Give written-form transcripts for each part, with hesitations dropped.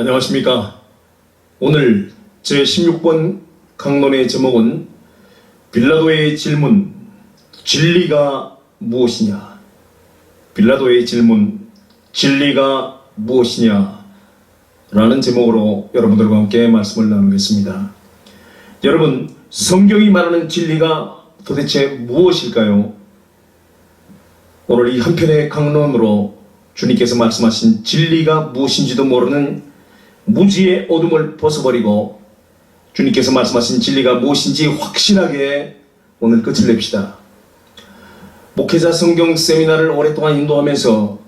안녕하십니까. 오늘 제16번 강론의 제목은 빌라도의 질문, 진리가 무엇이냐? 빌라도의 질문, 진리가 무엇이냐? 라는 제목으로 여러분들과 함께 말씀을 나누겠습니다. 여러분, 성경이 말하는 진리가 도대체 무엇일까요? 오늘 이 한편의 강론으로 주님께서 말씀하신 진리가 무엇인지도 모르는 무지의 어둠을 벗어버리고 주님께서 말씀하신 진리가 무엇인지 확실하게 오늘 끝을 냅시다. 목회자 성경 세미나를 오랫동안 인도하면서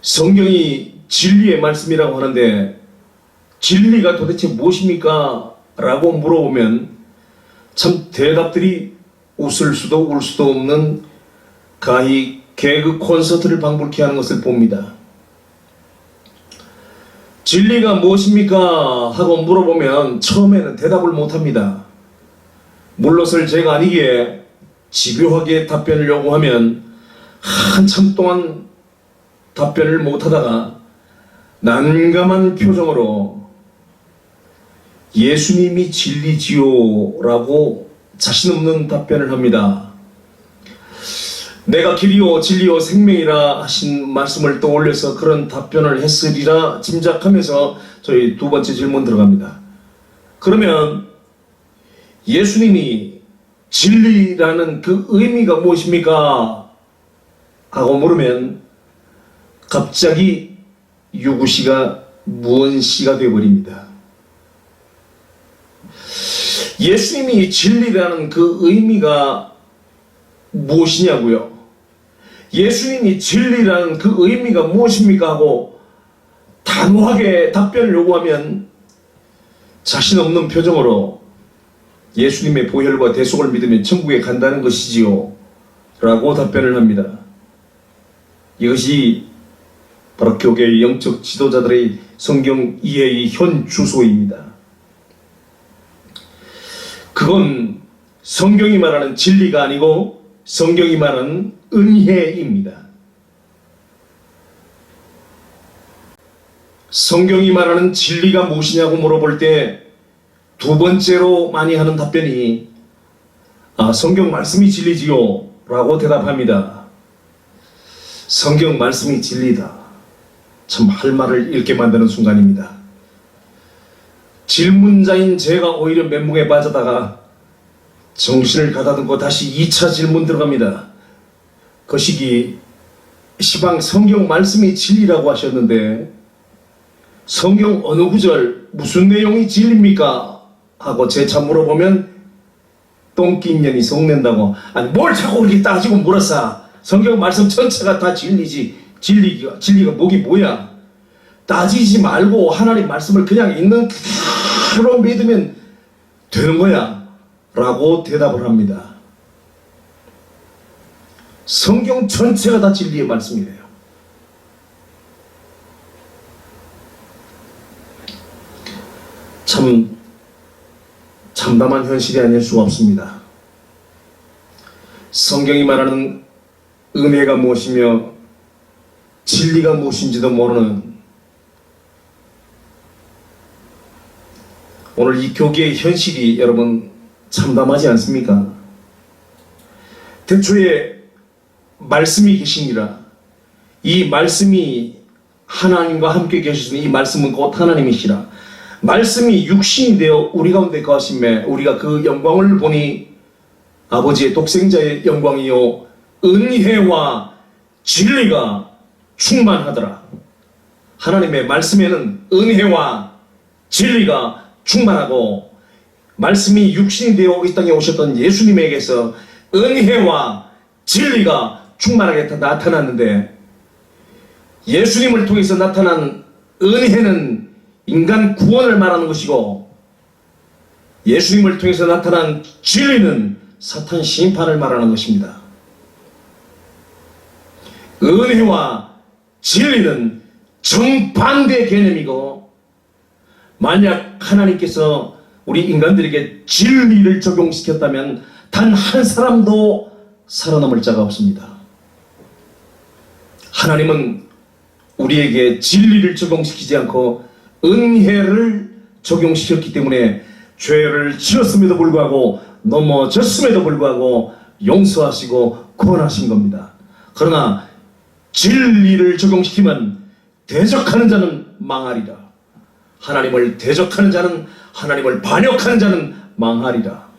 성경이 진리의 말씀이라고 하는데 진리가 도대체 무엇입니까? 라고 물어보면 참 대답들이 웃을 수도 울 수도 없는 가히 개그 콘서트를 방불케 하는 것을 봅니다. 진리가 무엇입니까? 하고 물어보면 처음에는 대답을 못합니다. 물러설 제가 아니기에 집요하게 답변을 요구하면 한참 동안 답변을 못하다가 난감한 표정으로 예수님이 진리지요 라고 자신 없는 답변을 합니다. 내가 길이요 진리요 생명이라 하신 말씀을 떠올려서 그런 답변을 했으리라 짐작하면서 저희 두 번째 질문 들어갑니다. 그러면 예수님이 진리라는 그 의미가 무엇입니까? 하고 물으면 갑자기 유구시가 무언시가 되어버립니다. 예수님이 진리라는 그 의미가 무엇이냐고요? 예수님이 진리라는 그 의미가 무엇입니까? 하고 단호하게 답변을 요구하면 자신 없는 표정으로 예수님의 보혈과 대속을 믿으면 천국에 간다는 것이지요 라고 답변을 합니다. 이것이 바로 교계의 영적 지도자들의 성경 이해의 현 주소입니다. 그건 성경이 말하는 진리가 아니고 성경이 말하는 은혜입니다. 성경이 말하는 진리가 무엇이냐고 물어볼 때 두 번째로 많이 하는 답변이 성경 말씀이 진리지요 라고 대답합니다. 성경 말씀이 진리다. 참 할 말을 잃게 만드는 순간입니다. 질문자인 제가 오히려 멘붕에 빠져다가 정신을 가다듬고 다시 2차 질문 들어갑니다. 그 시기 시방 성경 말씀이 진리라고 하셨는데 성경 어느 구절 무슨 내용이 진리입니까? 하고 재차 물어보면 똥낀 년이 속낸다고 아니 뭘 자꾸 그렇게 따지고 물었어. 성경 말씀 전체가 다 진리지. 진리가 뭐기 뭐야. 따지지 말고 하나님 말씀을 그냥 있는 그대로 믿으면 되는 거야 라고 대답을 합니다. 성경 전체가 다 진리의 말씀이래요. 참 참담한 현실이 아닐 수가 없습니다. 성경이 말하는 은혜가 무엇이며 진리가 무엇인지도 모르는 오늘 이 교계의 현실이 여러분 참담하지 않습니까? 태초에 말씀이 계시니라. 이 말씀이 하나님과 함께 계시니 이 말씀은 곧 하나님이시라. 말씀이 육신이 되어 우리 가운데 거하심에 우리가 그 영광을 보니 아버지의 독생자의 영광이요 은혜와 진리가 충만하더라. 하나님의 말씀에는 은혜와 진리가 충만하고 말씀이 육신이 되어 이 땅에 오셨던 예수님에게서 은혜와 진리가 충만하게 나타났는데 예수님을 통해서 나타난 은혜는 인간 구원을 말하는 것이고 예수님을 통해서 나타난 진리는 사탄 심판을 말하는 것입니다. 은혜와 진리는 정반대 개념이고 만약 하나님께서 우리 인간들에게 진리를 적용시켰다면 단 한 사람도 살아남을 자가 없습니다. 하나님은 우리에게 진리를 적용시키지 않고 은혜를 적용시켰기 때문에 죄를 지었음에도 불구하고 넘어졌음에도 불구하고 용서하시고 구원하신 겁니다. 그러나 진리를 적용시키면 대적하는 자는 망하리라. 하나님을 대적하는 자는, 하나님을 반역하는 자는 망하리라.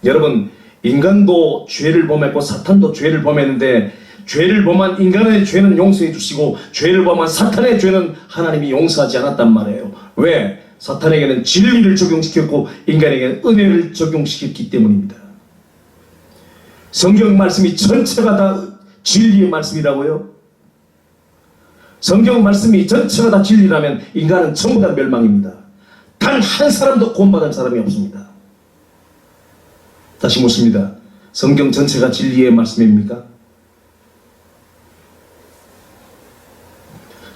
여러분, 인간도 죄를 범했고 사탄도 죄를 범했는데 죄를 범한 인간의 죄는 용서해 주시고 죄를 범한 사탄의 죄는 하나님이 용서하지 않았단 말이에요. 왜? 사탄에게는 진리를 적용시켰고 인간에게는 은혜를 적용시켰기 때문입니다. 성경 말씀이 전체가 다 진리의 말씀이라고요? 성경 말씀이 전체가 다 진리라면 인간은 전부 다 멸망입니다. 단 한 사람도 구원받은 사람이 없습니다. 다시 묻습니다. 성경 전체가 진리의 말씀입니까?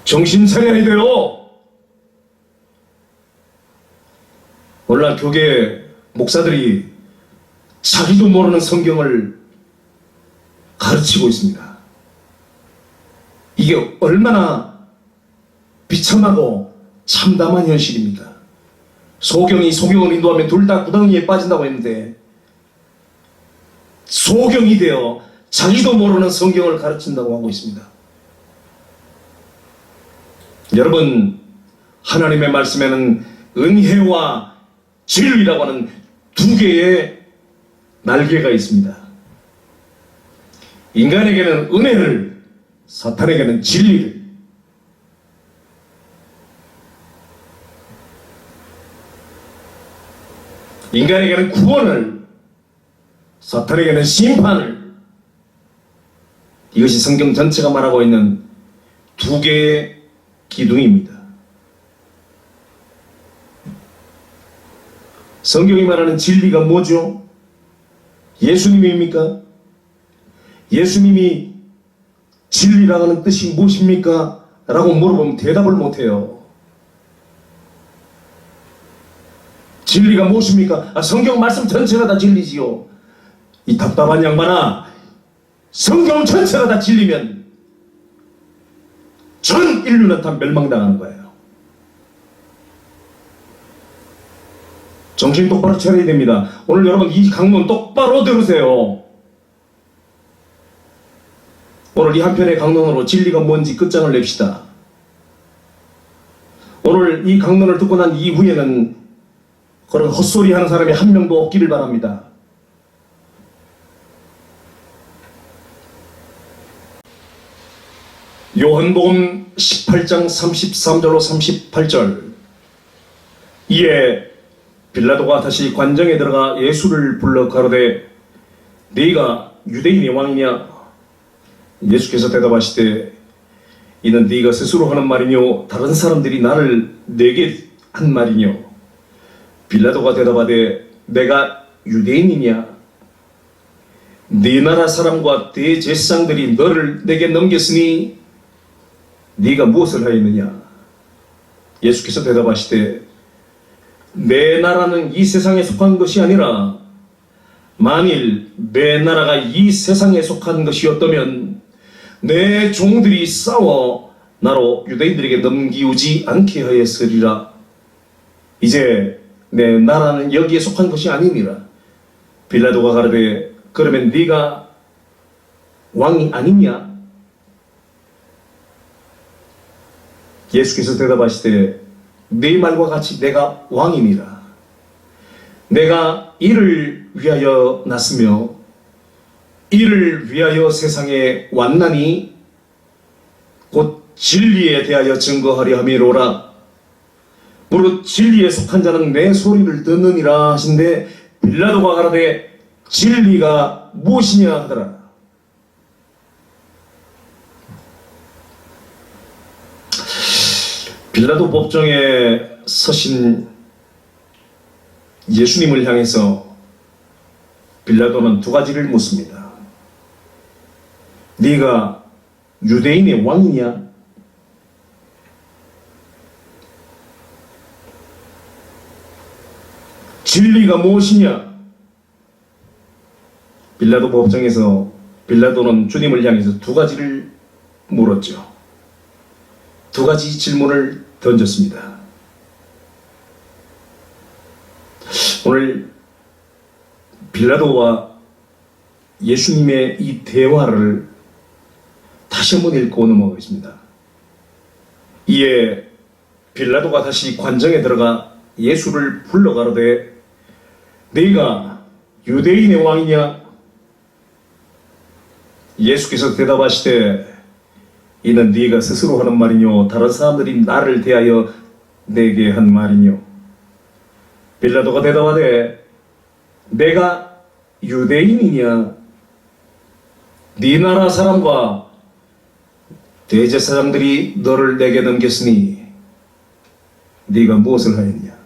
정신 차려야 돼요. 오늘날 교계 목사들이 자기도 모르는 성경을 가르치고 있습니다. 이게 얼마나 비참하고 참담한 현실입니까? 소경이 소경을 인도하면 둘 다 구덩이에 빠진다고 했는데 소경이 되어 자기도 모르는 성경을 가르친다고 하고 있습니다. 여러분, 하나님의 말씀에는 은혜와 진리라고 하는 두 개의 날개가 있습니다. 인간에게는 은혜를, 사탄에게는 진리를. 인간에게는 구원을, 사탄에게는 심판을. 이것이 성경 전체가 말하고 있는 두 개의 기둥입니다. 성경이 말하는 진리가 뭐죠? 예수님입니까? 예수님이 진리라고 하는 뜻이 무엇입니까? 라고 물어보면 대답을 못해요. 진리가 무엇입니까? 성경 말씀 전체가 다 진리지요. 이 답답한 양반아, 성경 전체가 다 진리면 전 인류는 다 멸망당하는 거예요. 정신 똑바로 차려야 됩니다. 오늘 여러분 이 강론 똑바로 들으세요. 오늘 이 한편의 강론으로 진리가 뭔지 끝장을 냅시다. 오늘 이 강론을 듣고 난 이후에는 그런 헛소리 하는 사람이 한 명도 없기를 바랍니다. 요한복음 18장 33절로 38절. 이에 빌라도가 다시 관정에 들어가 예수를 불러 가로되 네가 유대인의 왕이냐? 예수께서 대답하시되 이는 네가 스스로 하는 말이뇨 다른 사람들이 나를 내게 한 말이뇨? 빌라도가 대답하되 내가 유대인이냐? 네 나라 사람과 대제사장들이 너를 내게 넘겼으니 네가 무엇을 하였느냐? 예수께서 대답하시되 내 나라는 이 세상에 속한 것이 아니라 만일 내 나라가 이 세상에 속한 것이었다면 내 종들이 싸워 나로 유대인들에게 넘기우지 않게 하였으리라. 이제 내 나라는 여기에 속한 것이 아니니라. 빌라도가 가로되 그러면 네가 왕이 아니냐? 예수께서 대답하시되 네 말과 같이 내가 왕이니라. 내가 이를 위하여 났으며 이를 위하여 세상에 왔나니 곧 진리에 대하여 증거하려 함이로라. 무릇 진리에 속한 자는 내 소리를 듣느니라 하신데 빌라도가 가로되 진리가 무엇이냐 하더라. 빌라도 법정에 서신 예수님을 향해서 빌라도는 두 가지를 묻습니다. 네가 유대인의 왕이냐? 진리가 무엇이냐? 빌라도 법정에서 빌라도는 주님을 향해서 두 가지를 물었죠. 두 가지 질문을 던졌습니다. 오늘 빌라도와 예수님의 이 대화를 다시 한번 읽고 넘어가겠습니다. 이에 빌라도가 다시 관정에 들어가 예수를 불러 가로되 네가 유대인의 왕이냐? 예수께서 대답하시되 이는 네가 스스로 하는 말이뇨 다른 사람들이 나를 대하여 내게 한 말이뇨. 빌라도가 대답하되 내가 유대인이냐? 네 나라 사람과 대제사장들이 너를 내게 넘겼으니 네가 무엇을 하였느냐?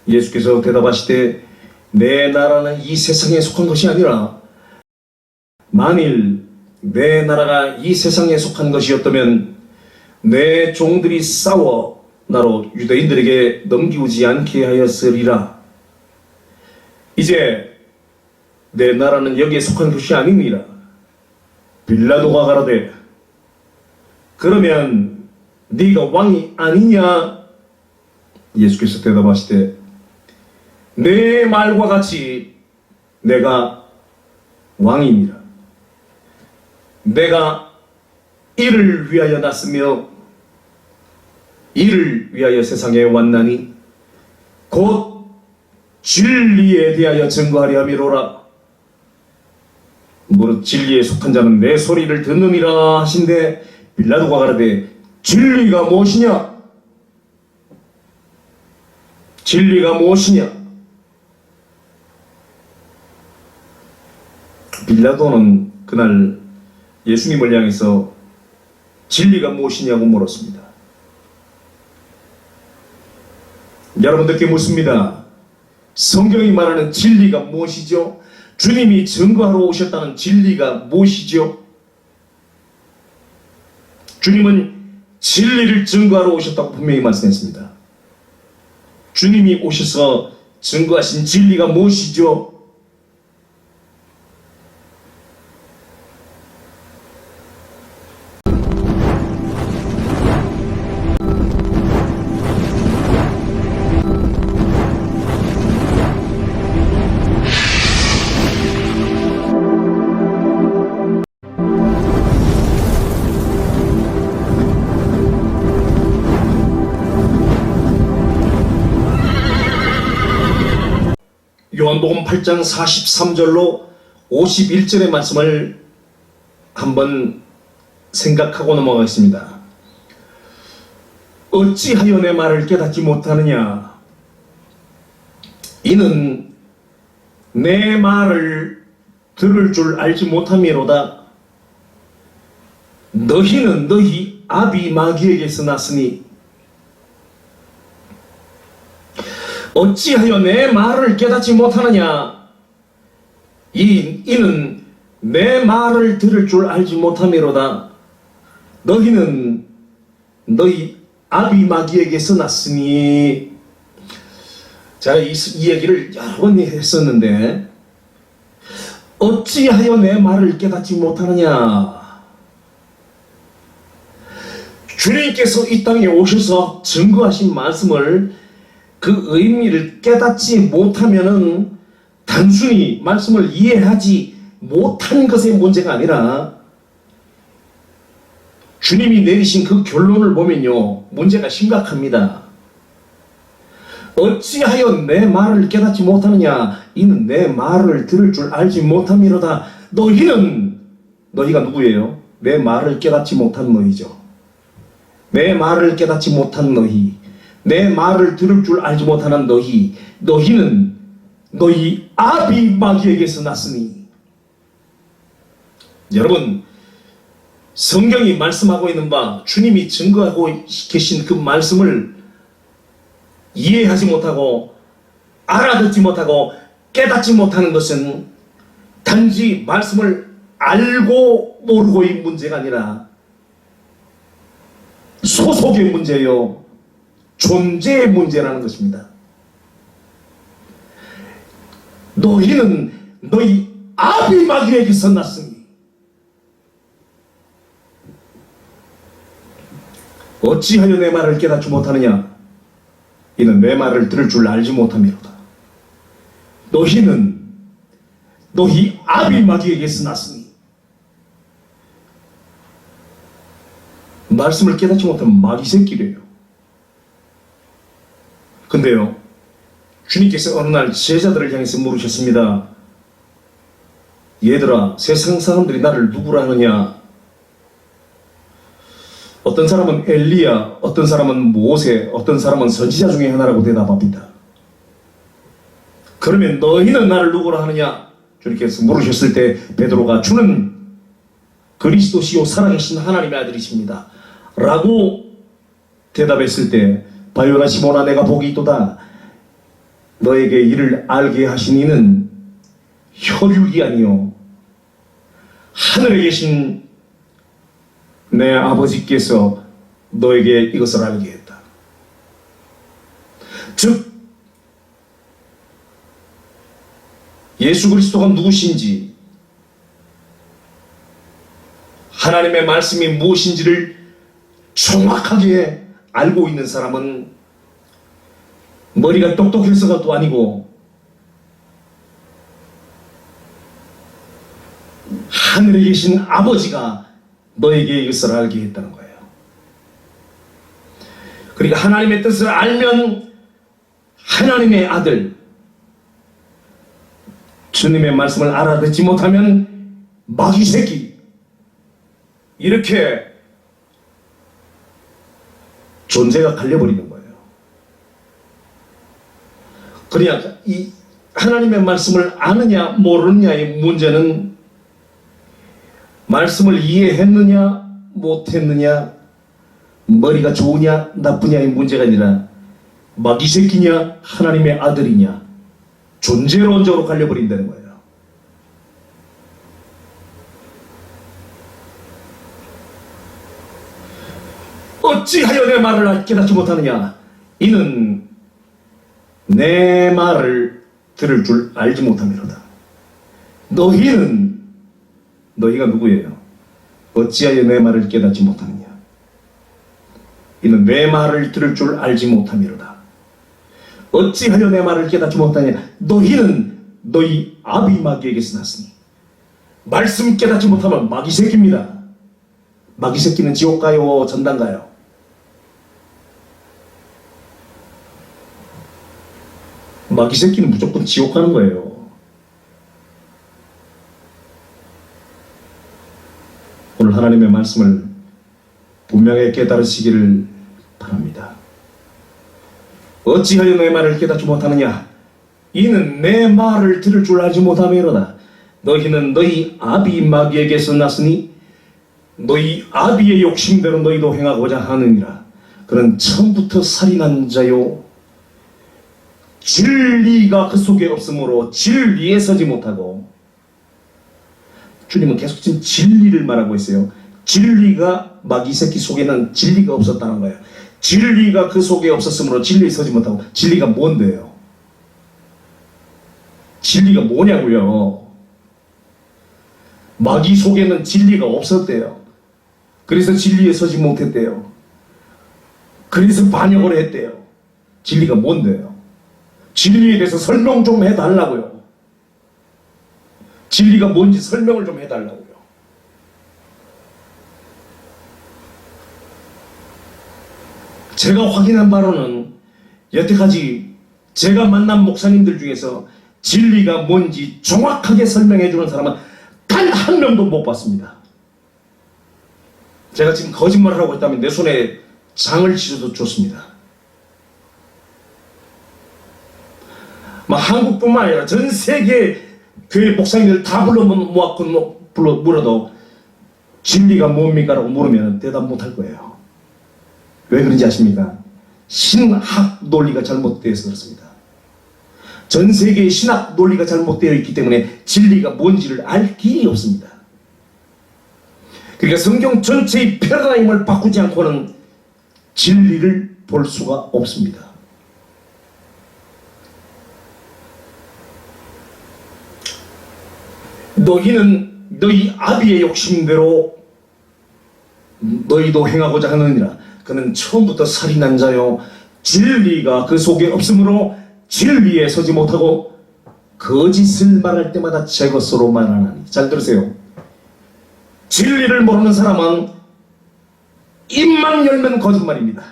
예수께서 대답하시되 내 나라는 이 세상에 속한 것이 아니라 만일 내 나라가 이 세상에 속한 것이었다면 내 종들이 싸워 나로 유대인들에게 넘기우지 않게 하였으리라. 이제 내 나라는 여기에 속한 것이 아니니라. 빌라도가 가로되 그러면 네가 왕이 아니냐? 예수께서 대답하시되 내 말과 같이 내가 왕이니라. 내가 이를 위하여 났으며 이를 위하여 세상에 왔나니 곧 진리에 대하여 증거하려 함이로라. 무릇 진리에 속한 자는 내 소리를 듣느니라 하신대 빌라도가 가로되 진리가 무엇이냐? 진리가 무엇이냐? 빌라도는 그날 예수님을 향해서 진리가 무엇이냐고 물었습니다. 여러분들께 묻습니다. 성경이 말하는 진리가 무엇이죠? 주님이 증거하러 오셨다는 진리가 무엇이죠? 주님은 진리를 증거하러 오셨다고 분명히 말씀했습니다. 주님이 오셔서 증거하신 진리가 무엇이죠? 요한복음 8장 43절로 51절의 말씀을 한번 생각하고 넘어가겠습니다. 어찌하여 내 말을 깨닫지 못하느냐? 이는 내 말을 들을 줄 알지 못함이로다. 너희는 너희 아비 마귀에게서 났으니 어찌하여 내 말을 깨닫지 못하느냐? 이는 내 말을 들을 줄 알지 못함이로다. 너희는 너희 아비 마귀에게서 났으니. 제가 이 얘기를 여러 번 했었는데 어찌하여 내 말을 깨닫지 못하느냐? 주님께서 이 땅에 오셔서 증거하신 말씀을 그 의미를 깨닫지 못하면은 단순히 말씀을 이해하지 못한 것의 문제가 아니라 주님이 내리신 그 결론을 보면요, 문제가 심각합니다. 어찌하여 내 말을 깨닫지 못하느냐? 이는 내 말을 들을 줄 알지 못함이로다. 너희가 누구예요? 내 말을 깨닫지 못한 너희죠. 내 말을 깨닫지 못한 너희, 내 말을 들을 줄 알지 못하는 너희는 너희 아비 마귀에게서 났으니. 여러분, 성경이 말씀하고 있는 바, 주님이 증거하고 계신 그 말씀을 이해하지 못하고 알아듣지 못하고 깨닫지 못하는 것은 단지 말씀을 알고 모르고의 문제가 아니라 소속의 문제요, 존재의 문제라는 것입니다. 너희는 너희 아비 마귀에게서 났으니 어찌하여 내 말을 깨닫지 못하느냐? 이는 내 말을 들을 줄 알지 못함이로다. 너희는 너희 아비 마귀에게서 났으니. 말씀을 깨닫지 못하면 마귀 새끼래요. 근데요, 주님께서 어느 날 제자들을 향해서 물으셨습니다. 얘들아, 세상 사람들이 나를 누구라 하느냐? 어떤 사람은 엘리야, 어떤 사람은 모세, 어떤 사람은 선지자 중에 하나라고 대답합니다. 그러면 너희는 나를 누구라 하느냐? 주님께서 물으셨을 때 베드로가 주는 그리스도시요 살아계신 하나님의 아들이십니다 라고 대답했을 때, 바요나 시몬아, 내가 복이 있도다. 너에게 이를 알게 하신 이는 혈육이 아니요 하늘에 계신 내 아버지께서 너에게 이것을 알게 했다. 즉 예수 그리스도가 누구신지, 하나님의 말씀이 무엇인지를 정확하게 알고 있는 사람은 머리가 똑똑해서가 아니고 하늘에 계신 아버지가 너에게 이것을 알게 했다는 거예요. 그러니까 하나님의 뜻을 알면 하나님의 아들, 주님의 말씀을 알아듣지 못하면 마귀 새끼, 이렇게 존재가 갈려버리는 거예요. 그러니까 이 하나님의 말씀을 아느냐 모르느냐의 문제는 말씀을 이해했느냐 못했느냐, 머리가 좋으냐 나쁘냐의 문제가 아니라 마귀 새끼냐 하나님의 아들이냐, 존재론적으로 갈려버린다는 거예요. 어찌하여 내 말을 깨닫지 못하느냐? 이는 내 말을 들을 줄 알지 못함이로다. 너희가 누구예요? 어찌하여 내 말을 깨닫지 못하느냐? 이는 내 말을 들을 줄 알지 못함이로다. 어찌하여 내 말을 깨닫지 못하느냐? 너희는 너희 아비 마귀에게서 났으니. 말씀 깨닫지 못하면 마귀 새끼입니다. 마귀 새끼는 지옥 가요, 전당 가요? 마귀 새끼는 무조건 지옥 가는 거예요. 오늘 하나님의 말씀을 분명히 깨달으시기를 바랍니다. 어찌하여 내 말을 깨닫지 못하느냐? 이는 내 말을 들을 줄 알지 못함이로다. 너희는 너희 아비 마귀에게서 났으니 너희 아비의 욕심대로 너희도 행하고자 하느니라. 그는 처음부터 살인한 자요, 진리가 그 속에 없으므로 진리에 서지 못하고. 주님은 계속 지금 진리를 말하고 있어요. 진리가 마귀 새끼 속에는 진리가 없었다는 거예요. 진리가 그 속에 없었으므로 진리에 서지 못하고. 진리가 뭔데요? 진리가 뭐냐고요? 마귀 속에는 진리가 없었대요. 그래서 진리에 서지 못했대요. 그래서 반역을 했대요. 진리가 뭔데요? 진리에 대해서 설명 좀 해달라고요. 진리가 뭔지 설명을 좀 해달라고요. 제가 확인한 바로는 여태까지 제가 만난 목사님들 중에서 진리가 뭔지 정확하게 설명해 주는 사람은 단 한 명도 못 봤습니다. 제가 지금 거짓말을 하고 있다면 내 손에 장을 치셔도 좋습니다. 한국뿐만 아니라 전 세계 교회 목사님들 다 물어도 진리가 뭡니까? 라고 물으면 대답 못할 거예요. 왜 그런지 아십니까? 신학 논리가 잘못되어서 그렇습니다. 전 세계의 신학 논리가 잘못되어 있기 때문에 진리가 뭔지를 알 길이 없습니다. 그러니까 성경 전체의 패러다임을 바꾸지 않고는 진리를 볼 수가 없습니다. 너희는 너희 아비의 욕심대로 너희도 행하고자 하느니라. 그는 처음부터 살인한 자요, 진리가 그 속에 없으므로 진리에 서지 못하고. 거짓을 말할 때마다 제 것으로 말하나니. 잘 들으세요. 진리를 모르는 사람은 입만 열면 거짓말입니다.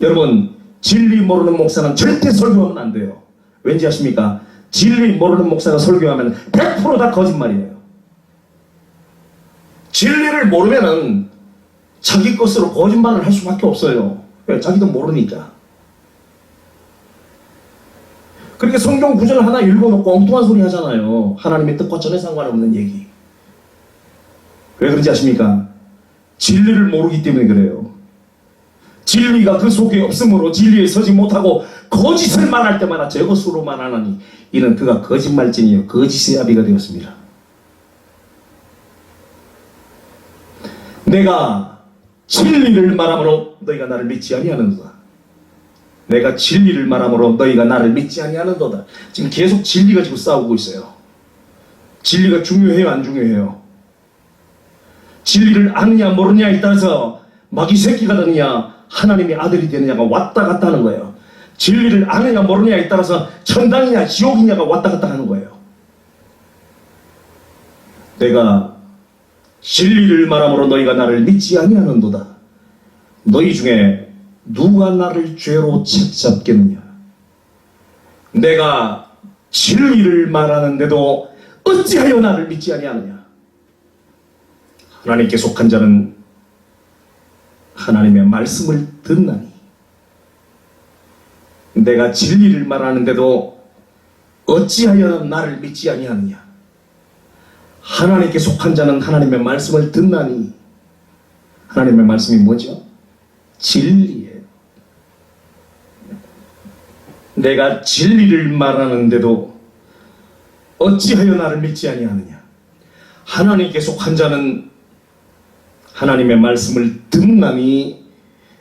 여러분, 진리 모르는 목사는 절대 설교하면 안 돼요. 왠지 아십니까? 진리 모르는 목사가 설교하면 100% 다 거짓말이에요. 진리를 모르면은 자기 것으로 거짓말을 할 수밖에 없어요. 왜? 자기도 모르니까. 그렇게 성경 구절 하나 읽어놓고 엉뚱한 소리 하잖아요. 하나님의 뜻과 전혀 상관없는 얘기. 왜 그런지 아십니까? 진리를 모르기 때문에 그래요. 진리가 그 속에 없으므로 진리에 서지 못하고 거짓을 말할 때마다 제 것으로 말하나니 이는 그가 거짓말쟁이요 거짓의 아비가 되었습니다. 내가 진리를 말함으로 너희가 나를 믿지 아니하는도다. 내가 진리를 말함으로 너희가 나를 믿지 아니하는도다. 지금 계속 진리 가지고 싸우고 있어요. 진리가 중요해요, 안 중요해요? 진리를 아느냐 모르느냐에 따라서 마귀 새끼가 되느냐 하나님의 아들이 되느냐가 왔다 갔다 하는 거예요. 진리를 아느냐 모르느냐에 따라서 천당이냐 지옥이냐가 왔다 갔다 하는 거예요. 내가 진리를 말함으로 너희가 나를 믿지 아니하는도다. 너희 중에 누가 나를 죄로 책잡겠느냐? 내가 진리를 말하는데도 어찌하여 나를 믿지 아니하느냐? 하나님께 속한 자는 하나님의 말씀을 듣나니. 내가 진리를 말하는데도 어찌하여 나를 믿지 아니하느냐? 하나님께 속한 자는 하나님의 말씀을 듣나니. 하나님의 말씀이 뭐죠? 진리예요. 내가 진리를 말하는데도 어찌하여 나를 믿지 아니하느냐? 하나님께 속한 자는 하나님의 말씀을 듣나니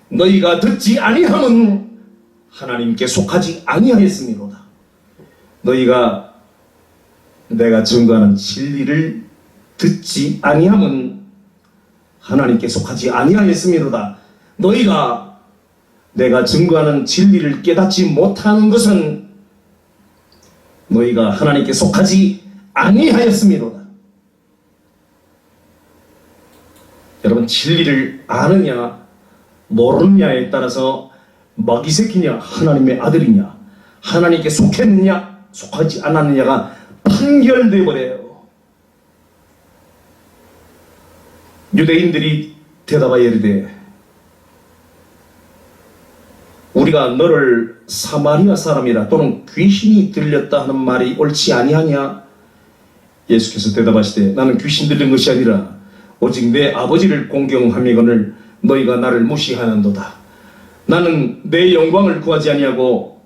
너희가 듣지 아니함은 하나님께 속하지 아니하였음이로다. 너희가 내가 증거하는 진리를 듣지 아니함은 하나님께 속하지 아니하였음이로다. 너희가 내가 증거하는 진리를 깨닫지 못하는 것은 너희가 하나님께 속하지 아니하였음이로다. 여러분, 진리를 아느냐 모르느냐에 따라서 마귀 새끼냐 하나님의 아들이냐 하나님께 속했느냐 속하지 않았느냐가 판결돼 버려요. 유대인들이 대답하여 이르되 우리가 너를 사마리아 사람이라 또는 귀신이 들렸다 하는 말이 옳지 아니하냐? 예수께서 대답하시되 나는 귀신 들린 것이 아니라 오직 내 아버지를 공경함이거늘 너희가 나를 무시하는도다. 나는 내 영광을 구하지 아니하고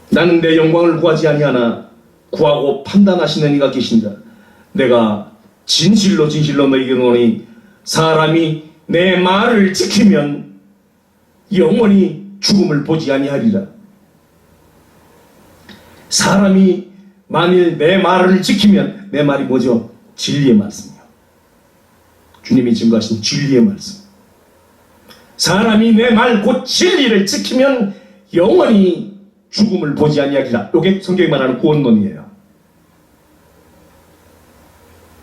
나는 내 영광을 구하지 아니하나 구하고 판단하시는 이가 계신다. 내가 진실로 진실로 너희에게 이르노니 사람이 내 말을 지키면 영원히 죽음을 보지 아니하리라. 사람이 만일 내 말을 지키면, 내 말이 뭐죠? 진리의 말씀이요. 주님이 증거하신 진리의 말씀. 사람이 내 말 곧 진리를 지키면 영원히 죽음을 보지 아니하리라. 이게 성경이 말하는 구원론이에요.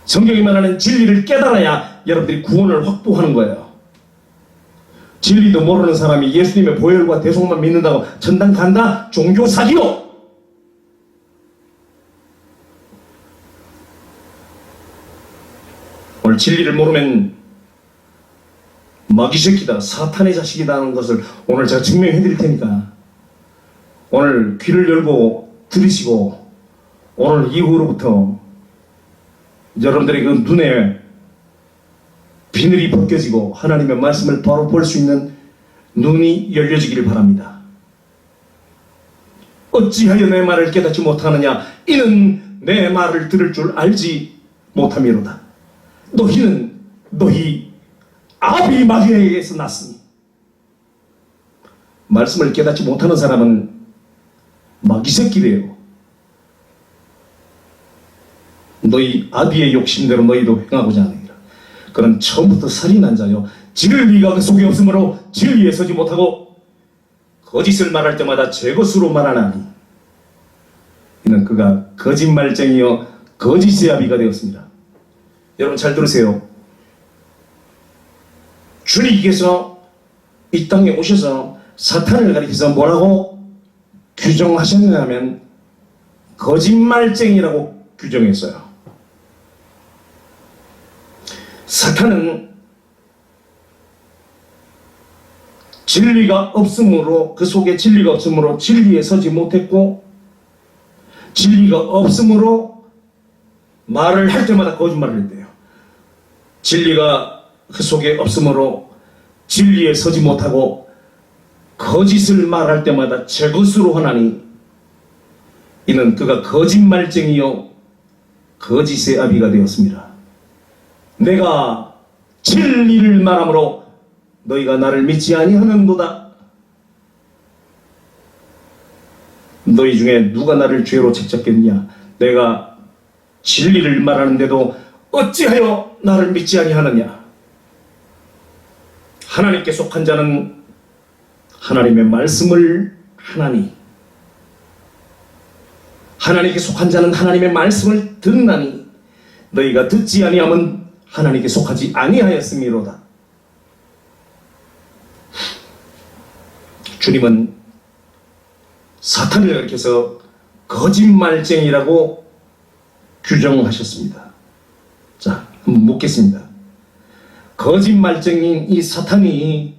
성경이 말하는 진리를 깨달아야 여러분들이 구원을 확보하는 거예요. 진리도 모르는 사람이 예수님의 보혈과 대속만 믿는다고 천당 간다? 종교 사기요! 오늘 진리를 모르면 마귀 새끼다, 사탄의 자식이다 하는 것을 오늘 제가 증명해 드릴 테니까 오늘 귀를 열고 들으시고 오늘 이후로부터 여러분들의 그 눈에 비늘이 벗겨지고 하나님의 말씀을 바로 볼 수 있는 눈이 열려지기를 바랍니다. 어찌하여 내 말을 깨닫지 못하느냐? 이는 내 말을 들을 줄 알지 못함이로다. 너희는 너희 아비 마귀에게서 났으니. 말씀을 깨닫지 못하는 사람은 마귀 새끼래요. 너희 아비의 욕심대로 너희도 행하고자 하느니라. 그는 처음부터 살인한 자요 진리가 그 속에 없으므로 진리에 서지 못하고 거짓을 말할 때마다 제 것으로 말하나니 이는 그가 거짓말쟁이여 거짓의 아비가 되었습니다. 여러분 잘 들으세요. 주님께서 이 땅에 오셔서 사탄을 가리켜서 뭐라고 규정하셨냐면 거짓말쟁이라고 규정했어요. 사탄은 진리가 없으므로, 그 속에 진리가 없으므로 진리에 서지 못했고, 진리가 없으므로 말을 할 때마다 거짓말을 했대요. 진리가 그 속에 없으므로 진리에 서지 못하고 거짓을 말할 때마다 제 것으로 하나니 이는 그가 거짓말쟁이요 거짓의 아비가 되었습니다. 내가 진리를 말함으로 너희가 나를 믿지 아니하는도다. 너희 중에 누가 나를 죄로 책잡겠느냐? 내가 진리를 말하는데도 어찌하여 나를 믿지 아니하느냐? 하나님께 속한 자는 하나님의 말씀을 하나니, 하나님께 속한 자는 하나님의 말씀을 듣나니 너희가 듣지 아니함은 하나님께 속하지 아니하였음이로다. 주님은 사탄을 가리켜서 거짓말쟁이라고 규정하셨습니다. 자, 한번 묻겠습니다. 거짓말쟁이인 이 사탄이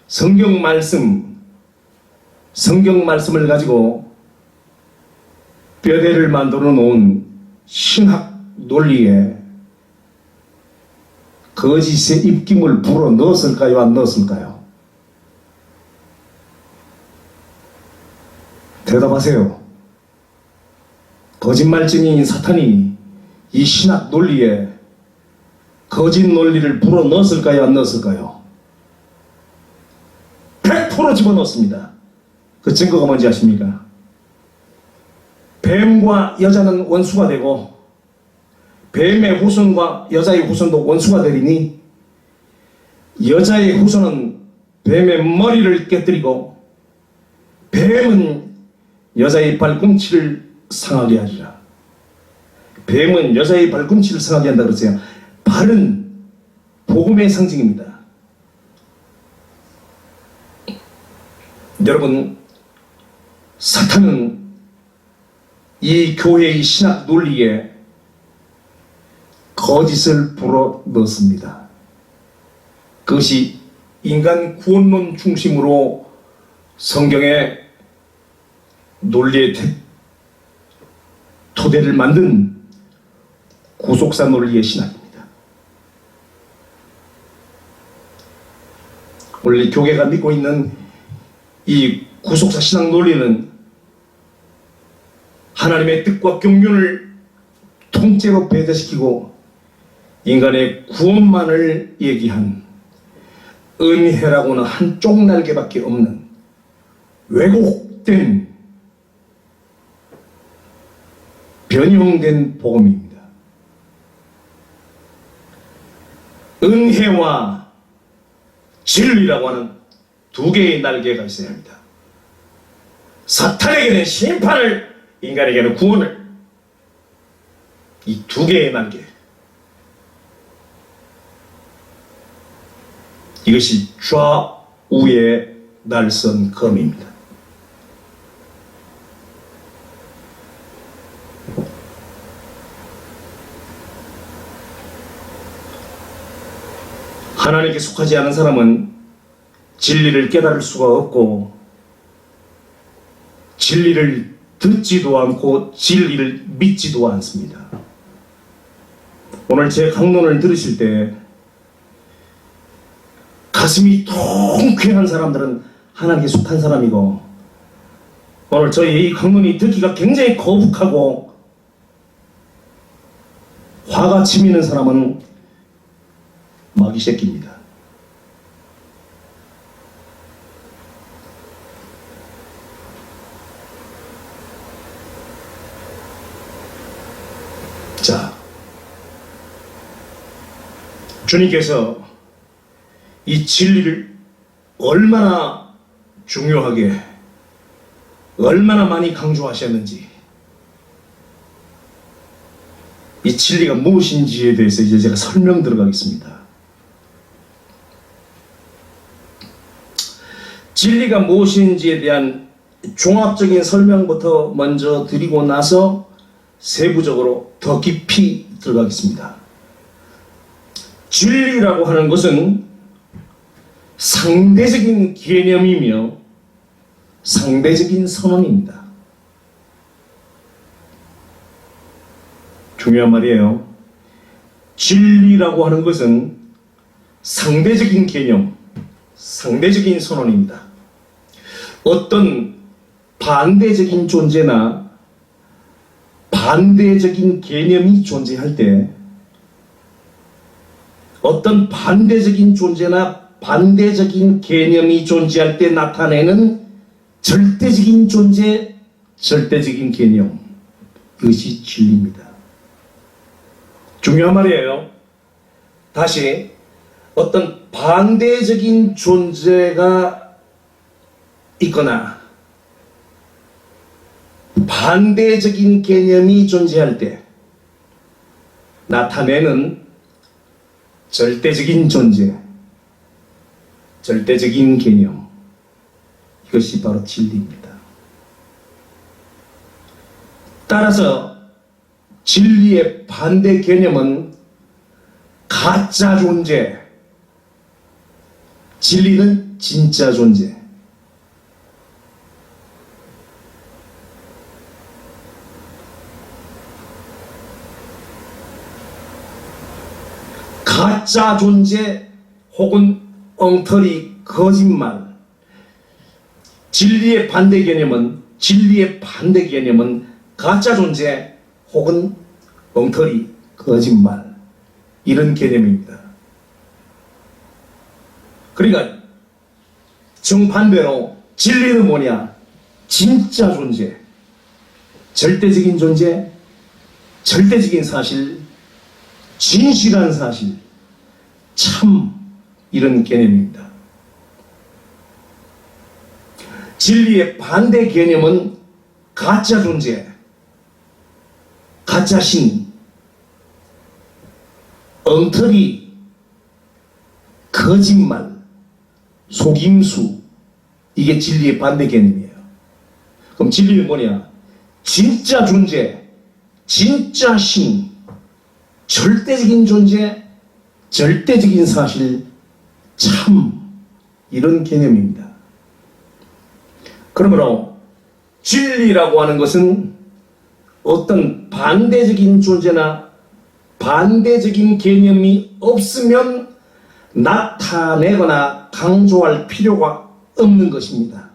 성경 말씀을 가지고 뼈대를 만들어 놓은 신학 논리에 거짓의 입김을 불어 넣었을까요? 안 넣었을까요? 대답하세요. 거짓말쟁이인 사탄이 이 신학 논리에 거짓 논리를 불어 넣었을까요? 안 넣었을까요? 100% 집어넣었습니다. 그 증거가 뭔지 아십니까? 뱀과 여자는 원수가 되고 뱀의 후손과 여자의 후손도 원수가 되리니 여자의 후손은 뱀의 머리를 깨뜨리고 뱀은 여자의 발꿈치를 상하게 하리라. 뱀은 여자의 발꿈치를 상하게 한다 그러세요. 발은 복음의 상징입니다. 여러분, 사탄은 이 교회의 신학 논리에 거짓을 불어 넣습니다. 그것이 인간 구원론 중심으로 성경의 논리의 토대를 만든 구속사 논리의 신학입니다. 원래 교회가 믿고 있는 이 구속사 신학 논리는 하나님의 뜻과 경륜을 통째로 배제시키고 인간의 구원만을 얘기한 은혜라고는 한쪽 날개밖에 없는 왜곡된 변형된 복음입니다. 은혜와 진리라고 하는 두 개의 날개가 있어야 합니다. 사탄에게는 심판을, 인간에게는 구원을, 이 두 개의 날개, 이것이 좌우의 날선 검입니다. 하나님께 속하지 않은 사람은 진리를 깨달을 수가 없고 진리를 듣지도 않고 진리를 믿지도 않습니다. 오늘 제 강론을 들으실 때 가슴이 통쾌한 사람들은 하나님께 속한 사람이고, 오늘 저희 이 강론이 듣기가 굉장히 거북하고 화가 치미는 사람은 마귀 새끼입니다. 자, 주님께서 이 진리를 얼마나 중요하게 얼마나 많이 강조하셨는지, 이 진리가 무엇인지에 대해서 이제 제가 설명 들어가겠습니다. 진리가 무엇인지에 대한 종합적인 설명부터 먼저 드리고 나서 세부적으로 더 깊이 들어가겠습니다. 진리라고 하는 것은 상대적인 개념이며 상대적인 선언입니다. 중요한 말이에요. 진리라고 하는 것은 상대적인 개념, 상대적인 선언입니다. 어떤 반대적인 존재나 반대적인 개념이 존재할 때, 어떤 반대적인 존재나 반대적인 개념이 존재할 때 나타내는 절대적인 존재, 절대적인 개념, 이것이 진리입니다. 중요한 말이에요. 다시, 어떤 반대적인 존재가 있거나 반대적인 개념이 존재할 때 나타내는 절대적인 존재, 절대적인 개념, 이것이 바로 진리입니다. 따라서 진리의 반대 개념은 가짜 존재, 진리는 진짜 존재. 가짜 존재 혹은 엉터리, 거짓말. 진리의 반대 개념은 가짜 존재 혹은 엉터리, 거짓말, 이런 개념입니다. 그러니까 정반대로 진리는 뭐냐? 진짜 존재, 절대적인 존재, 절대적인 사실, 진실한 사실, 참, 이런 개념입니다. 진리의 반대 개념은 가짜 존재, 가짜 신, 엉터리, 거짓말, 속임수, 이게 진리의 반대 개념이에요. 그럼 진리는 뭐냐? 진짜 존재, 진짜 신, 절대적인 존재, 절대적인 사실, 참, 이런 개념입니다. 그러므로 진리라고 하는 것은 어떤 반대적인 존재나 반대적인 개념이 없으면 나타내거나 강조할 필요가 없는 것입니다.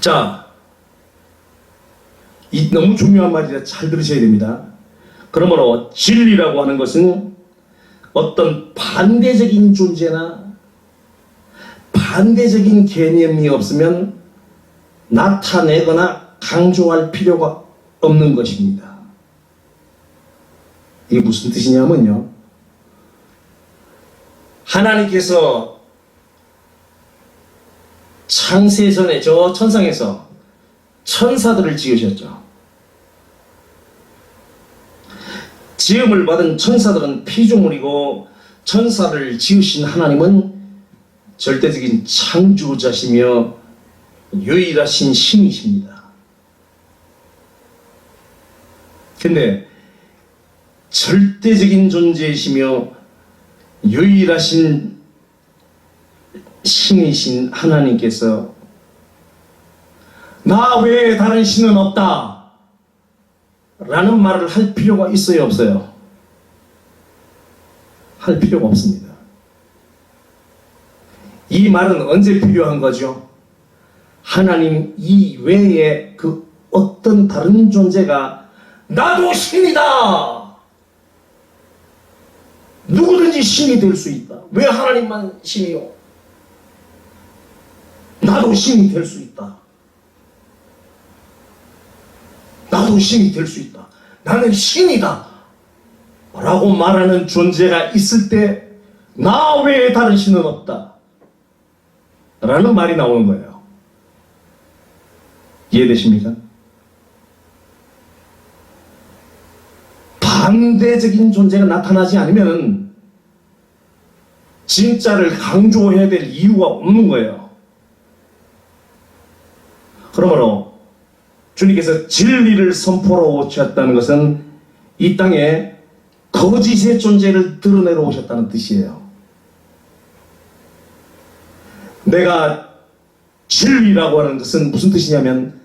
자, 이 너무 중요한 말이라 잘 들으셔야 됩니다. 그러므로 진리라고 하는 것은 어떤 반대적인 존재나 반대적인 개념이 없으면 나타내거나 강조할 필요가 없는 것입니다. 이게 무슨 뜻이냐면요, 하나님께서 창세전에 저 천상에서 천사들을 지으셨죠. 지음을 받은 천사들은 피조물이고, 천사를 지으신 하나님은 절대적인 창조자시며 유일하신 신이십니다. 근데 절대적인 존재이시며 유일하신 신이신 하나님께서 나 외에 다른 신은 없다 라는 말을 할 필요가 있어요, 없어요? 할 필요가 없습니다. 이 말은 언제 필요한 거죠? 하나님 이외에 그 어떤 다른 존재가 나도 신이다, 누구든지 신이 될 수 있다, 왜 하나님만 신이요? 나도 신이 될 수 있다, 나도 신이 될 수 있다, 나는 신이다 라고 말하는 존재가 있을 때 나 외에 다른 신은 없다 라는 말이 나오는 거예요. 이해되십니까? 반대적인 존재가 나타나지 않으면 진짜를 강조해야 될 이유가 없는 거예요. 그러므로 주님께서 진리를 선포로 오셨다는 것은 이 땅에 거짓의 존재를 드러내러 오셨다는 뜻이에요. 내가 진리라고 하는 것은 무슨 뜻이냐면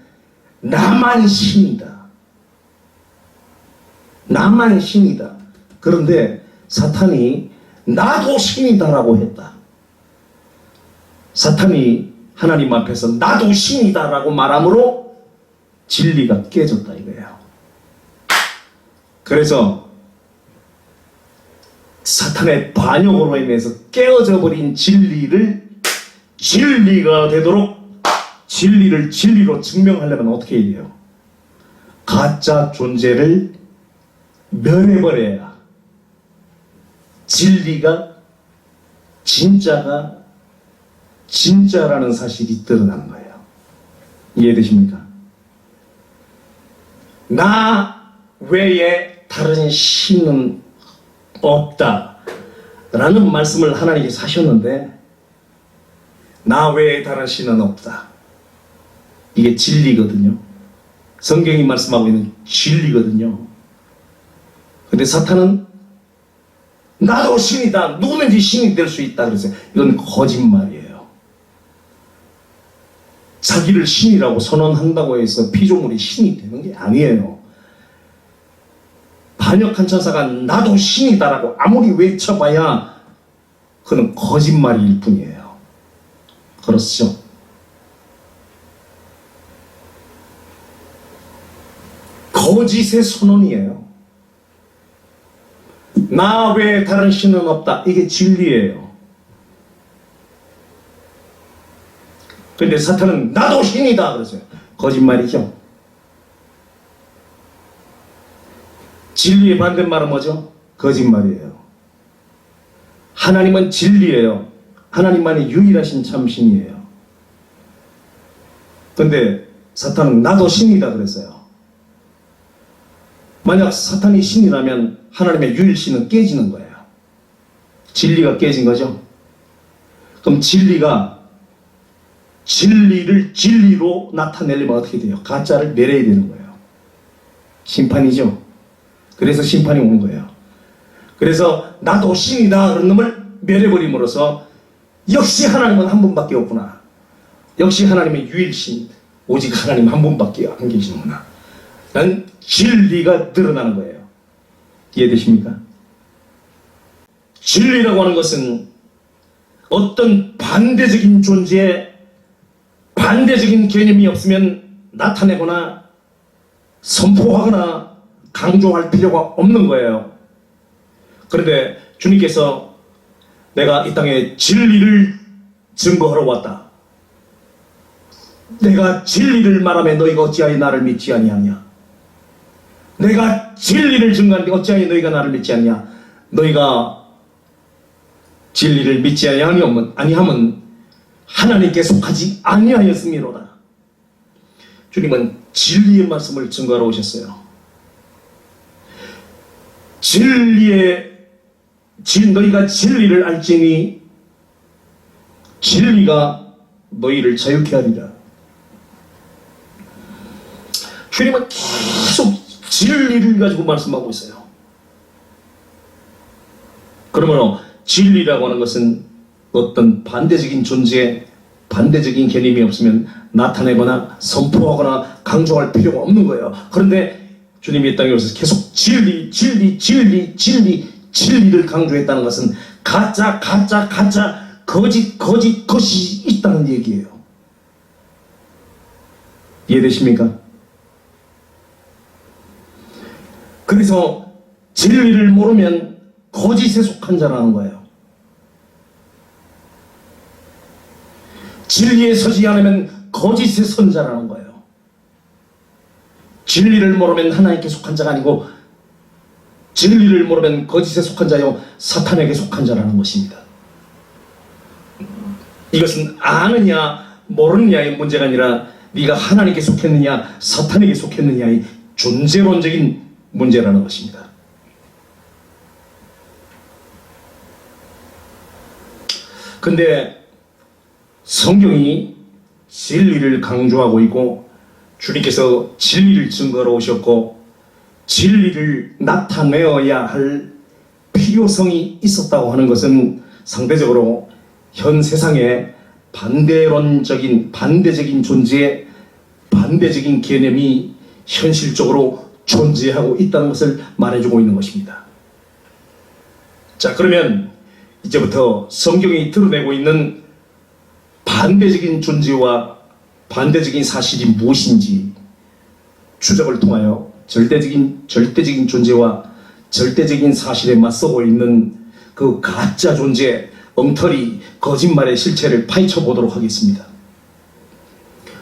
나만 신이다. 나만 신이다. 그런데 사탄이 나도 신이다라고 했다. 사탄이 하나님 앞에서 나도 신이다라고 말함으로 진리가 깨졌다 이거예요. 그래서 사탄의 반역으로 인해서 깨어져 버린 진리를 진리가 되도록 진리를 진리로 증명하려면 어떻게 해야 돼요? 가짜 존재를 멸해버려야 진리가 진짜가 진짜라는 사실이 드러나는 거예요. 이해되십니까? 나 외에 다른 신은 없다 라는 말씀을 하나님께서 하셨는데 나 외에 다른 신은 없다. 이게 진리거든요. 성경이 말씀하고 있는 진리거든요. 근데 사탄은 나도 신이다. 누구든지 신이 될 수 있다. 그래서 이건 거짓말이에요. 자기를 신이라고 선언한다고 해서 피조물이 신이 되는 게 아니에요. 반역한 천사가 나도 신이다라고 아무리 외쳐봐야 그는 거짓말일 뿐이에요. 그렇죠? 거짓의 선언이에요. 나 외에 다른 신은 없다. 이게 진리예요. 그런데 사탄은 나도 신이다 그러세요. 거짓말이죠. 진리의 반대말은 뭐죠? 거짓말이에요. 하나님은 진리예요. 하나님만이 유일하신 참신이에요. 그런데 사탄은 나도 신이다 그랬어요. 만약 사탄이 신이라면 하나님의 유일신은 깨지는 거예요. 진리가 깨진 거죠. 그럼 진리가 진리를 진리로 나타내려면 어떻게 돼요? 가짜를 멸해야 되는 거예요. 심판이죠. 그래서 심판이 오는 거예요. 그래서 나도 신이다 그런 놈을 멸해버림으로써 역시 하나님은 한 분밖에 없구나. 역시 하나님의 유일신 오직 하나님 한 분밖에 안 계시는구나. 난 진리가 드러나는 거예요. 이해되십니까? 진리라고 하는 것은 어떤 반대적인 존재에 반대적인 개념이 없으면 나타내거나 선포하거나 강조할 필요가 없는 거예요. 그런데 주님께서 내가 이 땅에 진리를 증거하러 왔다. 내가 진리를 말하면 너희가 어찌하여 나를 믿지 아니하냐. 내가 진리를 증거하는데 어찌하여 너희가 나를 믿지 않냐. 너희가 진리를 믿지 아니하면 하나님께 속하지 아니하였음이로다. 주님은 진리의 말씀을 증거하러 오셨어요. 너희가 진리를 알지니 진리가 너희를 자유케 하리라. 주님은 계속 진리를 가지고 말씀하고 있어요. 그러므로 진리라고 하는 것은 어떤 반대적인 존재, 반대적인 개념이 없으면 나타내거나 선포하거나 강조할 필요가 없는 거예요. 그런데 주님이 이 땅에 오셔서 계속 진리를 강조했다는 것은 가짜, 거짓, 것이 있다는 얘기예요. 이해되십니까? 그래서 진리를 모르면 거짓에 속한 자라는 거예요. 진리에 서지 않으면 거짓에 선 자라는 거예요. 진리를 모르면 하나님께 속한 자가 아니고 진리를 모르면 거짓에 속한 자요 사탄에게 속한 자라는 것입니다. 이것은 아느냐 모르느냐의 문제가 아니라 네가 하나님께 속했느냐 사탄에게 속했느냐의 존재론적인 문제라는 것입니다. 근데 성경이 진리를 강조하고 있고 주님께서 진리를 증거하러 오셨고 진리를 나타내어야 할 필요성이 있었다고 하는 것은 상대적으로 현 세상에 반대적인 존재의 반대적인 개념이 현실적으로 존재하고 있다는 것을 말해주고 있는 것입니다. 자, 그러면 이제부터 성경이 드러내고 있는 반대적인 존재와 반대적인 사실이 무엇인지 추적을 통하여 절대적인 존재와 절대적인 사실에 맞서고 있는 그 가짜 존재, 엉터리, 거짓말의 실체를 파헤쳐 보도록 하겠습니다.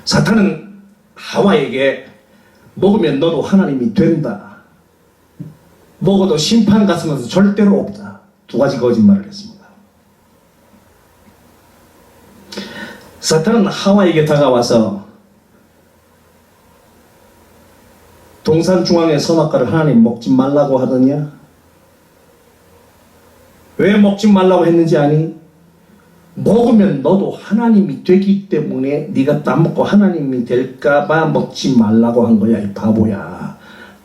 사탄은 하와에게 먹으면 너도 하나님이 된다. 먹어도 심판 같은 것은 절대로 없다. 두 가지 거짓말을 했습니다. 사탄은 하와에게 다가와서 동산 중앙의 선악과를 하나님 먹지 말라고 하더냐? 왜 먹지 말라고 했는지 아니? 먹으면 너도 하나님이 되기 때문에 네가 따먹고 하나님이 될까봐 먹지 말라고 한 거야, 이 바보야.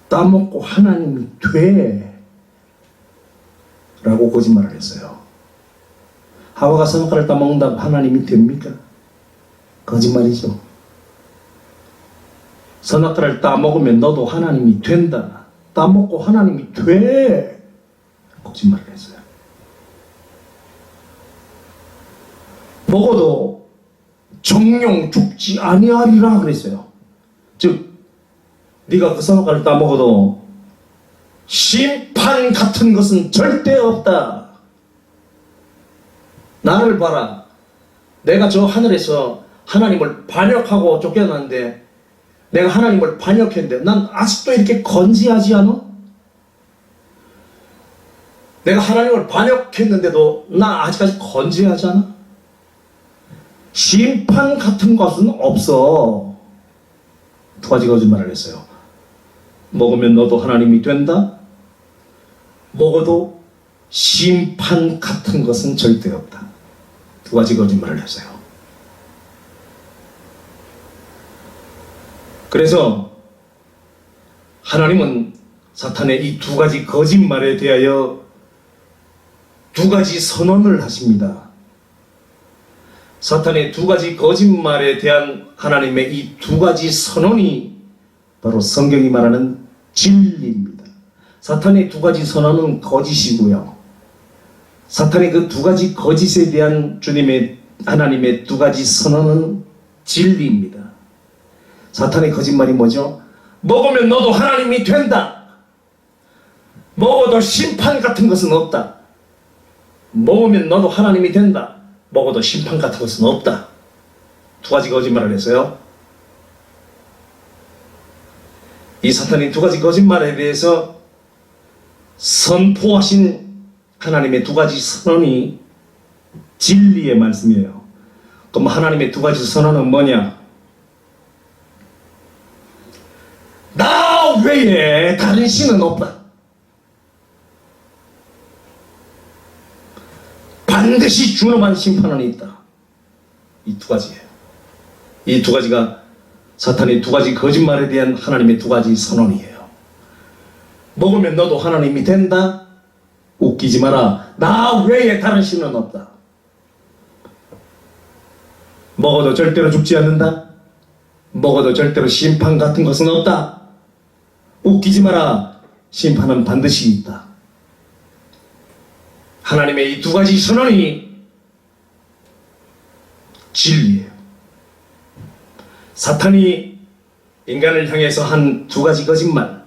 따먹고 하나님이 돼 라고 거짓말을 했어요. 하와가 선악과를 따먹는다고 하나님이 됩니까? 거짓말이죠. 선악과를 따먹으면 너도 하나님이 된다. 따먹고 하나님이 돼. 거짓말을 했어요. 먹어도 정령 죽지 아니하리라 그랬어요. 즉 네가 그 선악과를 따먹어도 심판 같은 것은 절대 없다. 나를 봐라. 내가 저 하늘에서 하나님을 반역하고 쫓겨났는데 내가 하나님을 반역했는데 난 아직도 이렇게 건지하지 않아? 내가 하나님을 반역했는데도 나 아직까지 건지하지 않아? 심판 같은 것은 없어. 두 가지 거짓말을 했어요. 먹으면 너도 하나님이 된다. 먹어도 심판 같은 것은 절대 없다. 두 가지 거짓말을 했어요. 그래서 하나님은 사탄의 이 두 가지 거짓말에 대하여 두 가지 선언을 하십니다. 사탄의 두 가지 거짓말에 대한 하나님의 이 두 가지 선언이 바로 성경이 말하는 진리입니다. 사탄의 두 가지 선언은 거짓이고요. 사탄의 그 두 가지 거짓에 대한 하나님의 두 가지 선언은 진리입니다. 사탄의 거짓말이 뭐죠? 먹으면 너도 하나님이 된다. 먹어도 심판 같은 것은 없다. 먹으면 너도 하나님이 된다. 먹어도 심판 같은 것은 없다. 두 가지 거짓말을 했어요. 이 사탄이 두 가지 거짓말에 대해서 선포하신 하나님의 두 가지 선언이 진리의 말씀이에요. 그럼 하나님의 두 가지 선언은 뭐냐? 나 외에 다른 신은 없다. 반드시 준엄한 심판은 있다. 이 두 가지예요. 이 두 가지가 사탄의 두 가지 거짓말에 대한 하나님의 두 가지 선언이에요. 먹으면 너도 하나님이 된다. 웃기지 마라. 나 외에 다른 신은 없다. 먹어도 절대로 죽지 않는다. 먹어도 절대로 심판 같은 것은 없다. 웃기지 마라. 심판은 반드시 있다. 하나님의 이 두 가지 선언이 진리예요. 사탄이 인간을 향해서 한 두 가지 거짓말,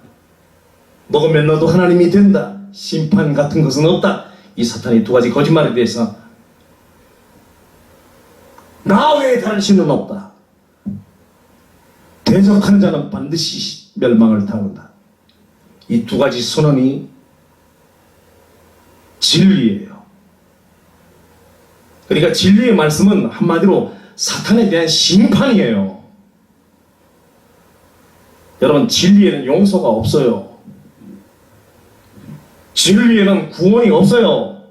먹으면 너도 하나님이 된다. 심판 같은 것은 없다. 이 사탄의 두 가지 거짓말에 대해서 나 외에 다른 신은 없다. 대적하는 자는 반드시 멸망을 당한다. 이 두 가지 선언이 진리예요. 그러니까 진리의 말씀은 한마디로 사탄에 대한 심판이에요. 여러분, 진리에는 용서가 없어요. 진리에는 구원이 없어요.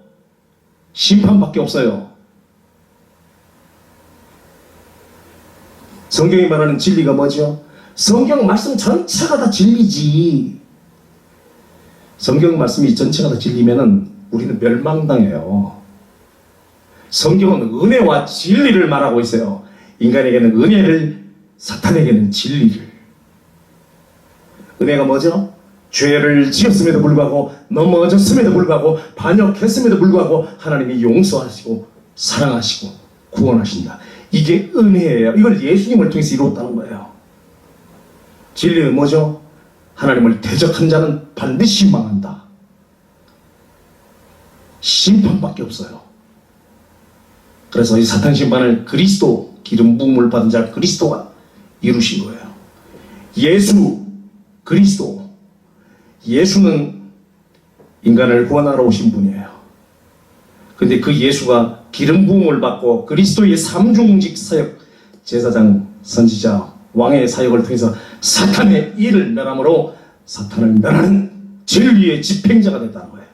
심판밖에 없어요. 성경이 말하는 진리가 뭐죠? 성경 말씀 전체가 다 진리지. 성경 말씀이 전체가 다 진리면은 우리는 멸망당해요. 성경은 은혜와 진리를 말하고 있어요. 인간에게는 은혜를, 사탄에게는 진리를. 은혜가 뭐죠? 죄를 지었음에도 불구하고, 넘어졌음에도 불구하고, 반역했음에도 불구하고 하나님이 용서하시고 사랑하시고 구원하신다. 이게 은혜예요. 이걸 예수님을 통해서 이루었다는 거예요. 진리는 뭐죠? 하나님을 대적한 자는 반드시 망한다. 심판밖에 없어요. 그래서 이 사탄 심판을 그리스도, 기름 부음을 받은 자 그리스도가 이루신 거예요. 예수, 그리스도. 예수는 인간을 구원하러 오신 분이에요. 근데 그 예수가 기름 부음을 받고 그리스도의 삼중직 사역, 제사장, 선지자, 왕의 사역을 통해서 사탄의 일을 멸함으로 사탄을 멸하는 진리의 집행자가 됐다는 거예요.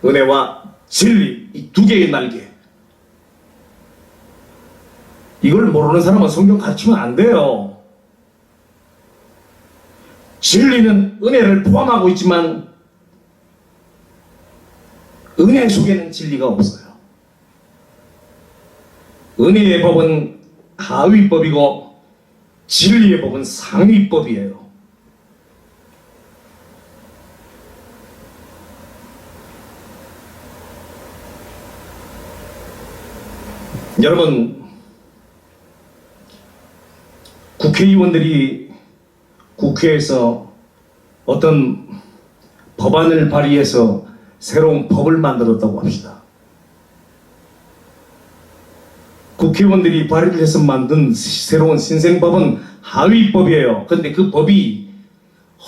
은혜와 진리, 이 두 개의 날개. 이걸 모르는 사람은 성경 가르치면 안 돼요. 진리는 은혜를 포함하고 있지만 은혜 속에는 진리가 없어요. 은혜의 법은 하위법이고 진리의 법은 상위법이에요. 여러분, 국회의원들이 국회에서 어떤 법안을 발의해서 새로운 법을 만들었다고 합시다. 국회의원들이 발의를 해서 만든 새로운 신생법은 하위법이에요. 그런데 그 법이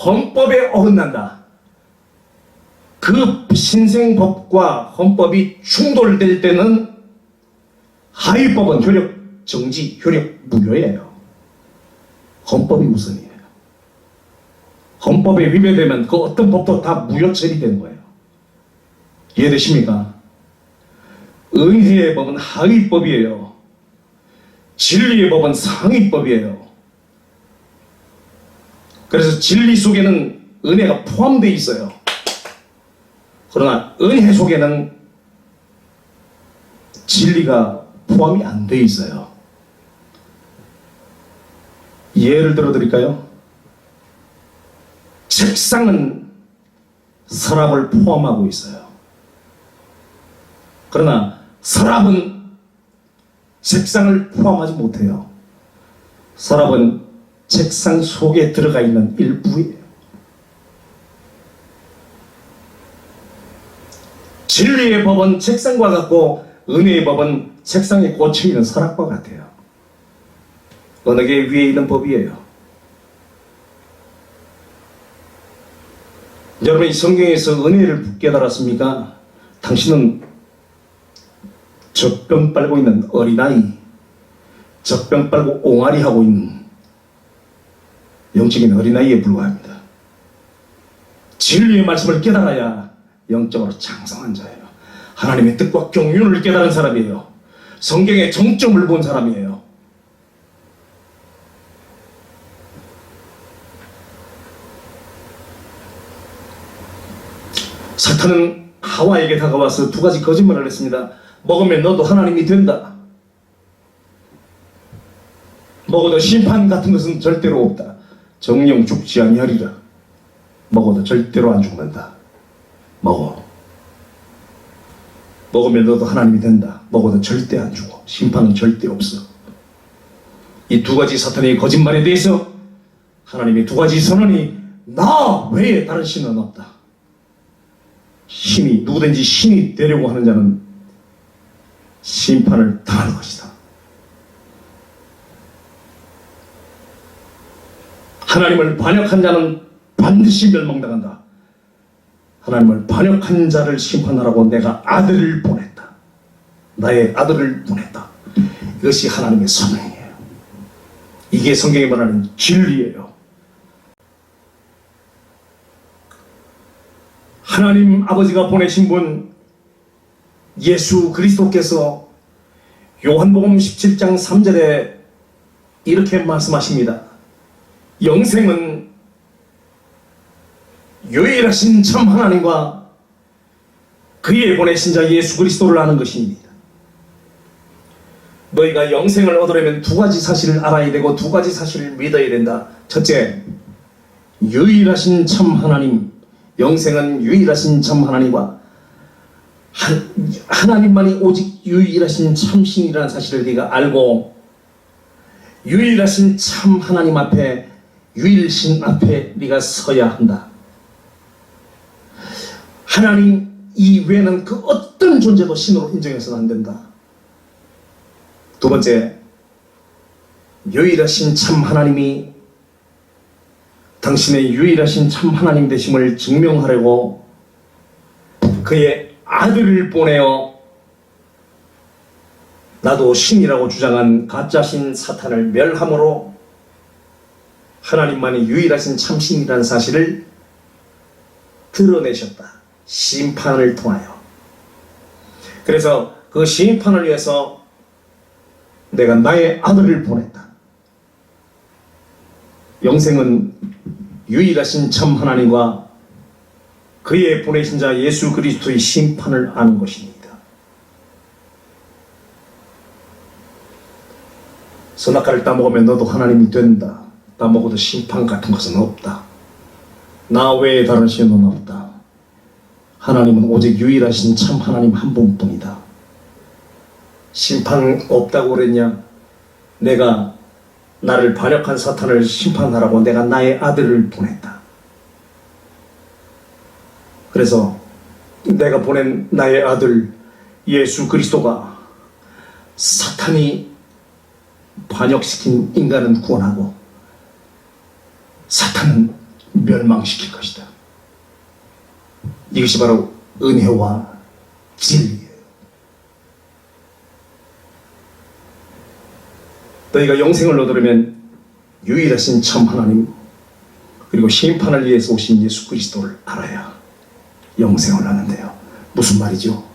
헌법에 어긋난다. 그 신생법과 헌법이 충돌될 때는 하위법은 효력 정지, 효력 무효예요. 헌법이 우선이에요. 헌법에 위배되면 그 어떤 법도 다 무효 처리되는 거예요. 이해되십니까? 은혜의 법은 하위법이에요. 진리의 법은 상위법이에요. 그래서 진리 속에는 은혜가 포함되어 있어요. 그러나 은혜 속에는 진리가 포함이 안 되어 있어요. 예를 들어 드릴까요? 책상은 서랍을 포함하고 있어요. 그러나 서랍은 책상을 포함하지 못해요. 서랍은 책상 속에 들어가 있는 일부예요. 진리의 법은 책상과 같고 은혜의 법은 책상에 꽂혀있는 서랍과 같아요. 어느 게 위에 있는 법이에요. 여러분, 이 성경에서 은혜를 깨달았습니까? 당신은 젖병 빨고 있는 어린아이, 젖병 빨고 옹알이 하고 있는 영적인 어린아이에 불과합니다. 진리의 말씀을 깨달아야 영적으로 장성한 자예요. 하나님의 뜻과 경륜을 깨달은 사람이에요. 성경의 정점을 본 사람이에요. 사탄은 하와에게 다가와서 두 가지 거짓말을 했습니다. 먹으면 너도 하나님이 된다. 먹어도 심판 같은 것은 절대로 없다. 정령 죽지 아니하리라. 먹어도 절대로 안 죽는다. 먹어. 먹으면 너도 하나님이 된다. 먹어도 절대 안 죽어. 심판은 절대 없어. 이 두 가지 사탄의 거짓말에 대해서 하나님의 두 가지 선언이 나 외에 다른 신은 없다. 신이, 누구든지 신이 되려고 하는 자는 심판을 당할 것이다. 하나님을 반역한 자는 반드시 멸망당한다. 하나님을 반역한 자를 심판하라고 내가 아들을 보냈다. 나의 아들을 보냈다. 이것이 하나님의 선행이에요. 이게 성경이 말하는 진리예요. 하나님 아버지가 보내신 분 예수 그리스도께서 요한복음 17장 3절에 이렇게 말씀하십니다. 영생은 유일하신 참 하나님과 그의 보내신 자 예수 그리스도를 아는 것입니다. 너희가 영생을 얻으려면 두 가지 사실을 알아야 되고 두 가지 사실을 믿어야 된다. 첫째, 유일하신 참 하나님, 영생은 유일하신 참 하나님과 하나님만이 오직 유일하신 참신이라는 사실을 네가 알고 유일하신 참 하나님 앞에 유일신 앞에 네가 서야 한다. 하나님 이외에는 그 어떤 존재도 신으로 인정해서는 안 된다. 두 번째, 유일하신 참 하나님이 당신의 유일하신 참 하나님 되심을 증명하려고 그의 아들을 보내어 나도 신이라고 주장한 가짜신 사탄을 멸함으로 하나님만이 유일하신 참신이라는 사실을 드러내셨다. 심판을 통하여. 그래서 그 심판을 위해서 내가 나의 아들을 보냈다. 영생은 유일하신 참 하나님과 그의 보내신 자 예수 그리스도의 심판을 아는 것입니다. 선악과를 따먹으면 너도 하나님이 된다. 따먹어도 심판 같은 것은 없다. 나 외에 다른 신은 없다. 하나님은 오직 유일하신 참 하나님 한 분뿐이다. 심판 없다고 그랬냐? 내가 나를 반역한 사탄을 심판하라고 내가 나의 아들을 보냈다. 그래서 내가 보낸 나의 아들 예수 그리스도가 사탄이 반역시킨 인간은 구원하고 사탄은 멸망시킬 것이다. 이것이 바로 은혜와 진리예요. 너희가 영생을 얻으려면 유일하신 참 하나님 그리고 심판을 위해서 오신 예수 그리스도를 알아야 영생을 하는데요. 무슨 말이죠?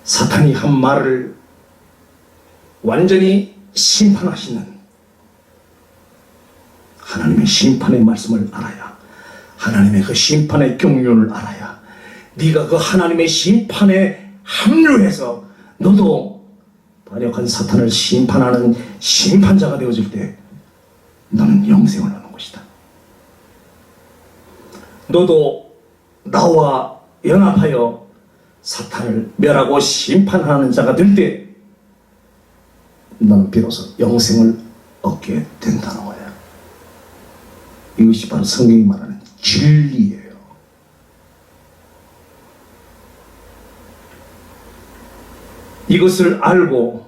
사탄이 한 말을 완전히 심판하시는 하나님의 심판의 말씀을 알아야 하나님의 그 심판의 경륜을 알아야 네가 그 하나님의 심판에 합류해서 너도 반역한 사탄을 심판하는 심판자가 되어질 때 너는 영생을 하는 것이다. 너도 나와 연합하여 사탄을 멸하고 심판하는 자가 될 때 너는 비로소 영생을 얻게 된다는 거야. 이것이 바로 성경이 말하는 진리예요. 이것을 알고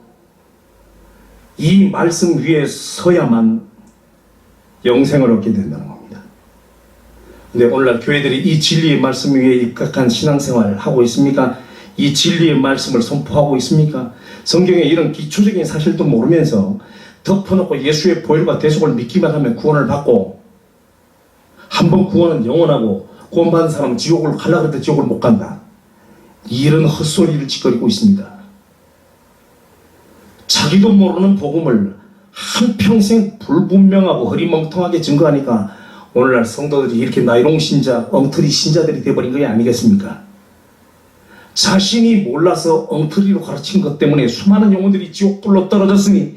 이 말씀 위에 서야만 영생을 얻게 된다는 겁니다. 근데 오늘날 교회들이 이 진리의 말씀 위에 입각한 신앙생활을 하고 있습니까? 이 진리의 말씀을 선포하고 있습니까? 성경의 이런 기초적인 사실도 모르면서 덮어놓고 예수의 보혈과 대속을 믿기만 하면 구원을 받고 한번 구원은 영원하고 구원받은 사람은 지옥을 가려고 해도 지옥을 못 간다. 이런 헛소리를 짓거리고 있습니다. 자기도 모르는 복음을 한평생 불분명하고 흐리멍텅하게 증거하니까 오늘날 성도들이 이렇게 나이롱 신자, 엉터리 신자들이 되어버린 거 아니겠습니까? 자신이 몰라서 엉터리로 가르친 것 때문에 수많은 영혼들이 지옥불로 떨어졌으니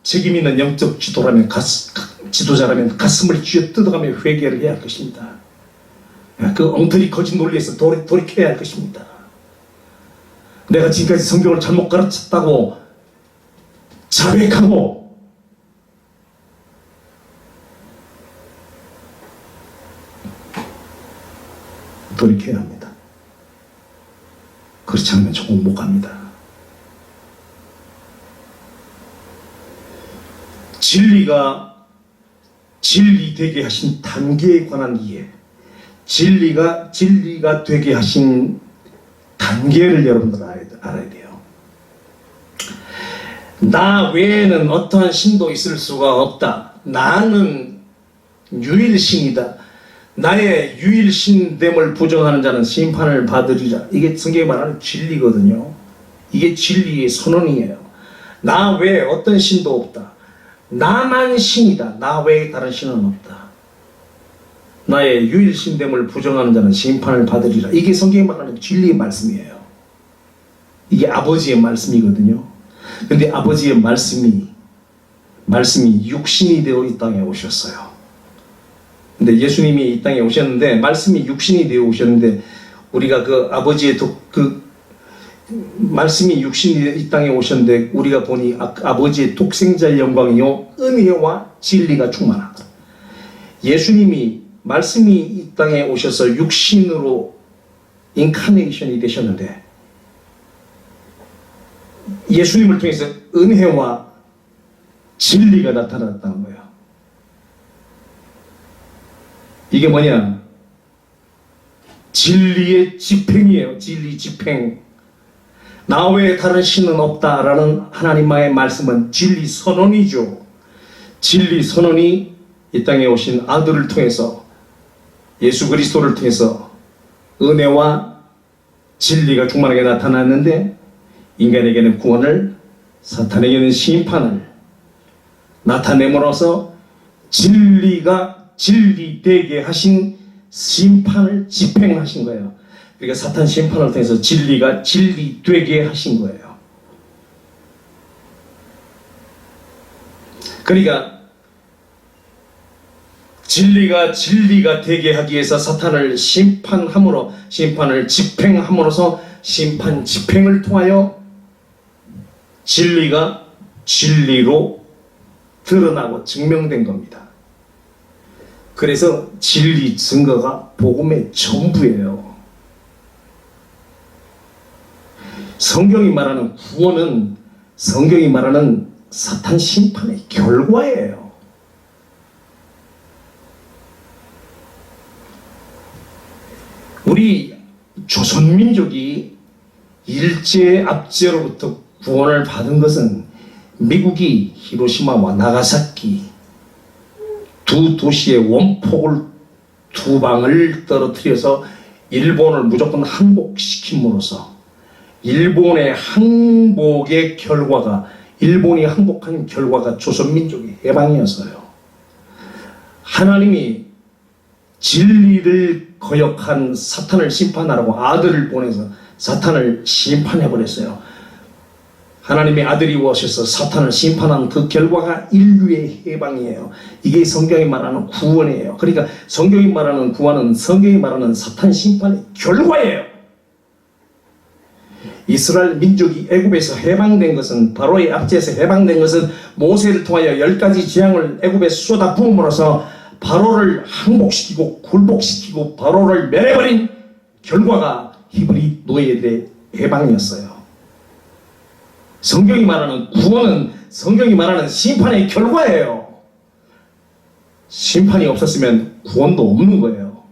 책임 있는 영적 지도자라면 가슴을 쥐어 뜯어가며 회개를 해야 할 것입니다. 그 엉터리 거짓 논리에서 돌이켜야 할 것입니다. 내가 지금까지 성경을 잘못 가르쳤다고 자백하고 돌이켜야 합니다. 그렇지 않으면 조금 못 갑니다. 진리가 진리되게 하신 단계에 관한 이해, 진리가 되게 하신 단계를 여러분들 알아야 돼요. 나 외에는 어떠한 신도 있을 수가 없다. 나는 유일신이다. 나의 유일신됨을 부정하는 자는 심판을 받으리라. 이게 성경이 말하는 진리거든요. 이게 진리의 선언이에요. 나 외에 어떤 신도 없다. 나만 신이다. 나 외에 다른 신은 없다. 나의 유일신됨을 부정하는 자는 심판을 받으리라. 이게 성경이 말하는 진리의 말씀이에요. 이게 아버지의 말씀이거든요. 근데 아버지의 말씀이 육신이 되어 이 땅에 오셨어요. 근데 예수님이 이 땅에 오셨는데 말씀이 육신이 되어 오셨는데 우리가 그 아버지의 말씀이 육신이 이 땅에 오셨는데 우리가 보니 아버지의 독생자의 영광이요 은혜와 진리가 충만하다. 예수님이 말씀이 이 땅에 오셔서 육신으로 인카네이션이 되셨는데 예수님을 통해서 은혜와 진리가 나타났다는 거예요. 이게 뭐냐? 진리의 집행이에요. 진리 집행. 나 외에 다른 신은 없다라는 하나님의 말씀은 진리 선언이죠. 진리 선언이 이 땅에 오신 아들을 통해서 예수 그리스도를 통해서 은혜와 진리가 충만하게 나타났는데 인간에게는 구원을, 사탄에게는 심판을 나타냄으로써 진리가 진리되게 하신 심판을 집행하신 거예요. 그러니까 사탄 심판을 통해서 진리가 진리되게 하신 거예요. 그러니까 진리가 되게 하기 위해서 사탄을 심판을 집행함으로써 심판 집행을 통하여 진리가 진리로 드러나고 증명된 겁니다. 그래서 진리 증거가 복음의 전부예요. 성경이 말하는 구원은 성경이 말하는 사탄 심판의 결과예요. 우리 조선민족이 일제 압제로부터 구원을 받은 것은 미국이 히로시마와 나가사키 두 도시의 원폭을 두 방을 떨어뜨려서 일본을 무조건 항복시킴으로써 일본의 항복의 결과가 일본이 항복한 결과가 조선민족의 해방이었어요. 하나님이 진리를 거역한 사탄을 심판하라고 아들을 보내서 사탄을 심판해버렸어요. 하나님의 아들이 오셔서 사탄을 심판한 그 결과가 인류의 해방이에요. 이게 성경이 말하는 구원이에요. 그러니까 성경이 말하는 구원은 성경이 말하는 사탄 심판의 결과예요. 이스라엘 민족이 애굽에서 해방된 것은 바로의 압제에서 해방된 것은 모세를 통하여 10가지 재앙을 애굽에 쏟아 부음으로써 바로를 항복시키고 굴복시키고 바로를 멸해버린 결과가 히브리 노예들의 해방이었어요. 성경이 말하는 구원은 성경이 말하는 심판의 결과예요. 심판이 없었으면 구원도 없는 거예요.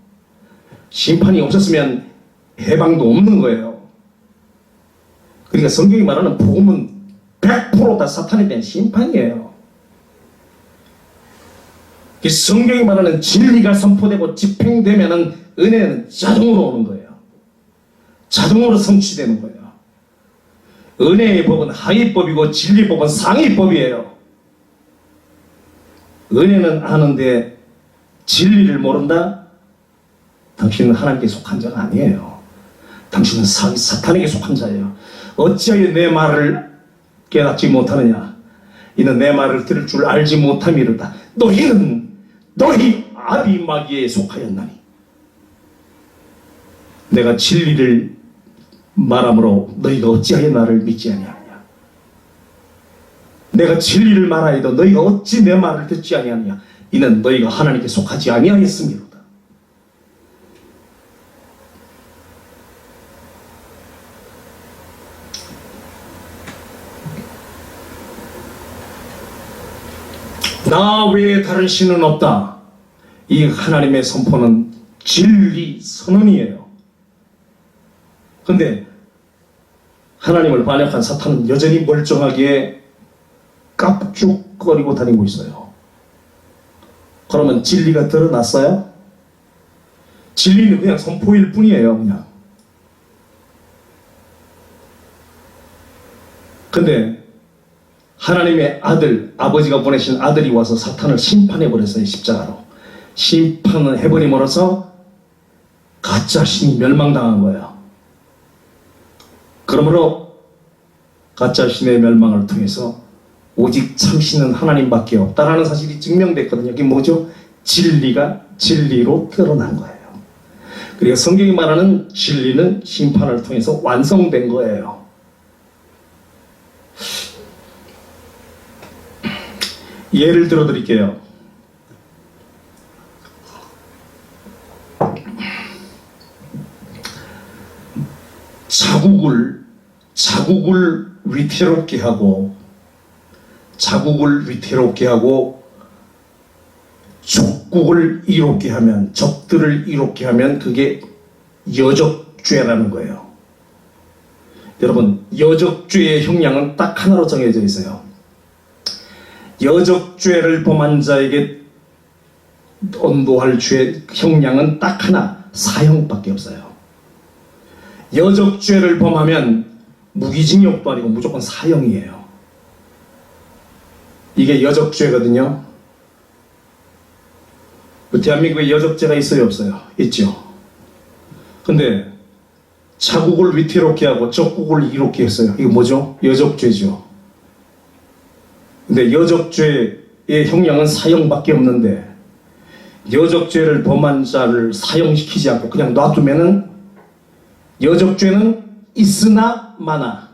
심판이 없었으면 해방도 없는 거예요. 그러니까 성경이 말하는 복음은 100% 다 사탄에 대한 심판이에요. 성경이 말하는 진리가 선포되고 집행되면은 은혜는 자동으로 오는 거예요. 자동으로 성취되는 거예요. 은혜의 법은 하위법이고 진리법은 상위법이에요. 은혜는 아는데 진리를 모른다? 당신은 하나님께 속한 자가 아니에요. 당신은 사탄에게 속한 자예요. 어찌하여 내 말을 깨닫지 못하느냐? 이는 내 말을 들을 줄 알지 못함이로다. 너희 아비마귀에 속하였나니 내가 진리를 말함으로 너희가 어찌하여 나를 믿지 아니하느냐? 내가 진리를 말하여도 너희가 어찌 내 말을 듣지 아니하느냐? 이는 너희가 하나님께 속하지 아니하였음이로다. 나 외에 다른 신은 없다. 이 하나님의 선포는 진리 선언이에요. 근데 하나님을 반역한 사탄은 여전히 멀쩡하게 깝죽거리고 다니고 있어요. 그러면 진리가 드러났어요? 진리는 그냥 선포일 뿐이에요. 그냥. 근데 하나님의 아들, 아버지가 보내신 아들이 와서 사탄을 심판해버렸어요. 십자가로. 심판을 해버림으로써 가짜 신이 멸망당한 거예요. 그러므로 가짜 신의 멸망을 통해서 오직 참신은 하나님밖에 없다라는 사실이 증명됐거든요. 이게 뭐죠? 진리가 진리로 드러난 거예요. 그리고 성경이 말하는 진리는 심판을 통해서 완성된 거예요. 예를 들어 드릴게요. 자국을 위태롭게 하고 족국을 이롭게 하면, 적들을 이롭게 하면 그게 여적죄라는 거예요. 여러분, 여적죄의 형량은 딱 하나로 정해져 있어요. 여적죄를 범한 자에게 언도할 죄 형량은 딱 하나, 사형밖에 없어요. 여적죄를 범하면 무기징역도 아니고 무조건 사형이에요. 이게 여적죄거든요. 대한민국에 여적죄가 있어요, 없어요? 있죠. 근데 자국을 위태롭게 하고 적국을 이롭게 했어요. 이거 뭐죠? 여적죄죠. 근데 여적죄의 형량은 사형밖에 없는데 여적죄를 범한 자를 사형시키지 않고 그냥 놔두면은 여적죄는 있으나 마나.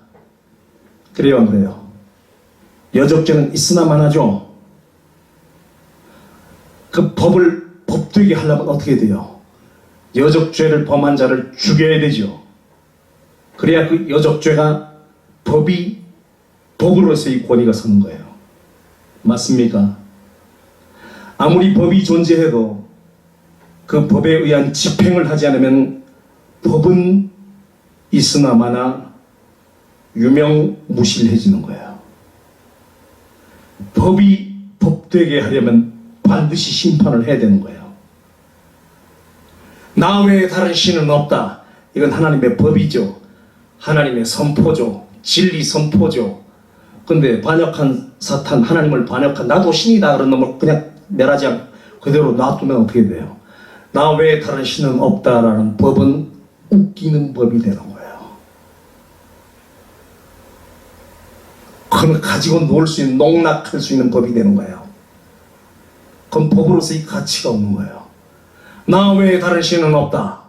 그래요, 안 그래요? 여적죄는 있으나 마나죠. 그 법을 법되게 하려면 어떻게 돼요? 여적죄를 범한 자를 죽여야 되죠. 그래야 그 여적죄가 법으로서의 권위가 서는 거예요. 맞습니까? 아무리 법이 존재해도 그 법에 의한 집행을 하지 않으면 법은 있으나 마나 유명무실해지는 거예요. 법이 법되게 하려면 반드시 심판을 해야 되는 거예요. 나 외에 다른 신은 없다. 이건 하나님의 법이죠. 하나님의 선포죠. 진리 선포죠. 근데 반역한 사탄, 하나님을 반역한 나도 신이다 그런 놈을 그냥 멸하지 않고 그대로 놔두면 어떻게 돼요? 나 외에 다른 신은 없다라는 법은 웃기는 법이 되는 거예요. 그건 가지고 놀 수 있는, 농락할 수 있는 법이 되는 거예요. 그건 법으로서의 가치가 없는 거예요. 나 외에 다른 신은 없다.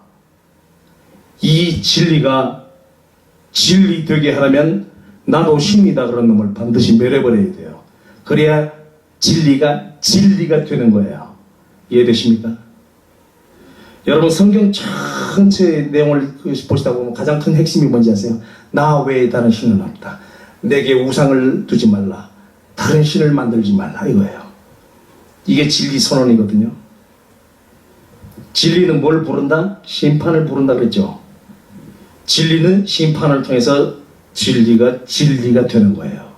이 진리가 진리 되게 하려면 나도 신이다 그런 놈을 반드시 멸해버려야 돼요. 그래야 진리가 되는 거예요. 이해되십니까? 여러분 성경 전체 내용을 보시다 보면 가장 큰 핵심이 뭔지 아세요? 나 외에 다른 신은 없다. 내게 우상을 두지 말라. 다른 신을 만들지 말라 이거예요. 이게 진리 선언이거든요. 진리는 뭘 부른다? 심판을 부른다 그랬죠. 진리는 심판을 통해서 진리가 되는 거예요.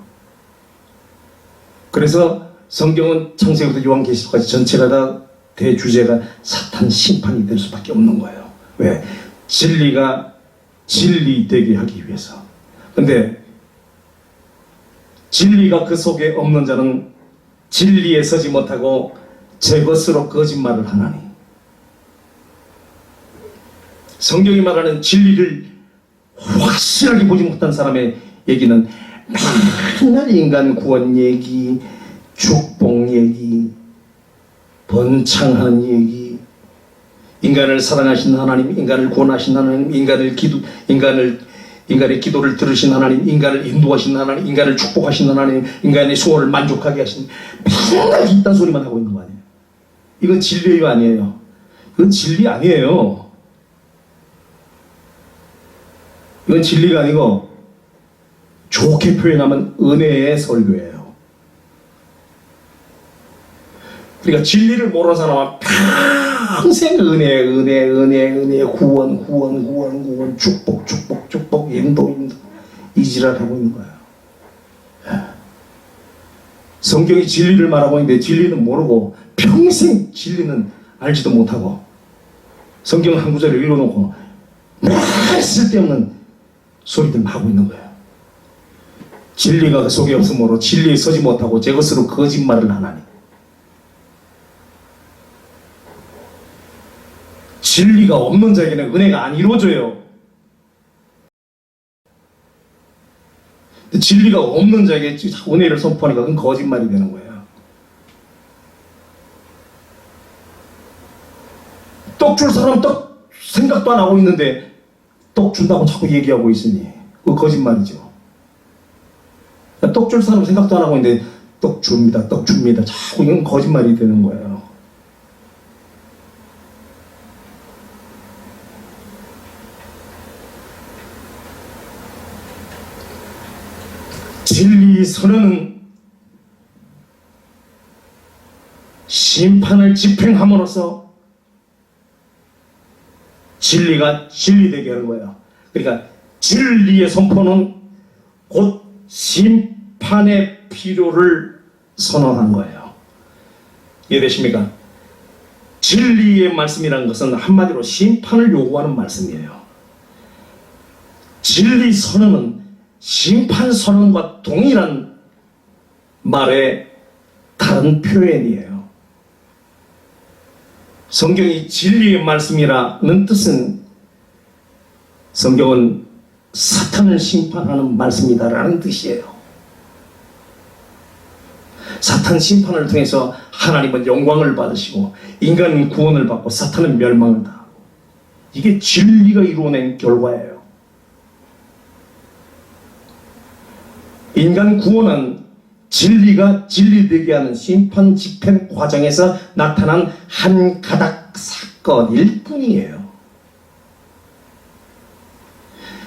그래서 성경은 창세기부터 요한계시록까지 전체가 다 대주제가 사탄 심판이 될 수밖에 없는 거예요. 왜? 진리가 진리 되게 하기 위해서. 근데 진리가 그 속에 없는 자는 진리에 서지 못하고 제 것으로 거짓말을 하나니. 성경이 말하는 진리를 확실하게 보지 못한 사람의 얘기는 맨날 인간 구원 얘기, 축복 얘기, 번창하는 얘기, 인간을 사랑하신 하나님, 인간을 구원하신 하나님, 인간의 기도를 들으신 하나님, 인간을 인도하신 하나님, 인간을 축복하신 하나님, 인간의 소원을 만족하게 하신, 맨날 이딴 소리만 하고 있는 거 아니에요. 이건 진리가 아니에요. 이건 진리 아니에요. 이건 진리가 아니고 좋게 표현하면 은혜의 설교예요. 그러니까 진리를 모르는 사람은 평생 은혜, 구원, 축복, 인도 이 지랄하고 있는 거예요. 성경이 진리를 말하고 있는데 진리는 모르고 평생 진리는 알지도 못하고 성경 한 구절을 읽어놓고 매 쓸데없는 소리들 하고 있는 거예요. 진리가 그 속에 없으므로 진리에 서지 못하고 제 것으로 거짓말을 하나니, 진리가 없는 자에게는 은혜가 안 이루어져요. 진리가 없는 자에게 은혜를 선포하니까 그건 거짓말이 되는 거예요. 떡 줄 사람 떡 생각도 안 하고 있는데 떡 준다고 자꾸 얘기하고 있으니 그거 거짓말이죠. 떡 줄 사람 생각도 안 하고 있는데 떡 줍니다, 떡 줍니다, 자꾸 이건 거짓말이 되는 거예요. 진리 선언은 심판을 집행함으로써 진리가 진리되게 하는 거예요. 그러니까 진리의 선포는 곧 심판의 필요를 선언한 거예요. 이해되십니까? 진리의 말씀이라는 것은 한마디로 심판을 요구하는 말씀이에요. 진리 선언은 심판 선언과 동일한 말의 다른 표현이에요. 성경이 진리의 말씀이라는 뜻은 성경은 사탄을 심판하는 말씀이다라는 뜻이에요. 사탄 심판을 통해서 하나님은 영광을 받으시고 인간은 구원을 받고 사탄은 멸망을 당하고, 이게 진리가 이루어낸 결과예요. 인간 구원은 진리가 진리되게 하는 심판 집행 과정에서 나타난 한 가닥 사건일 뿐이에요.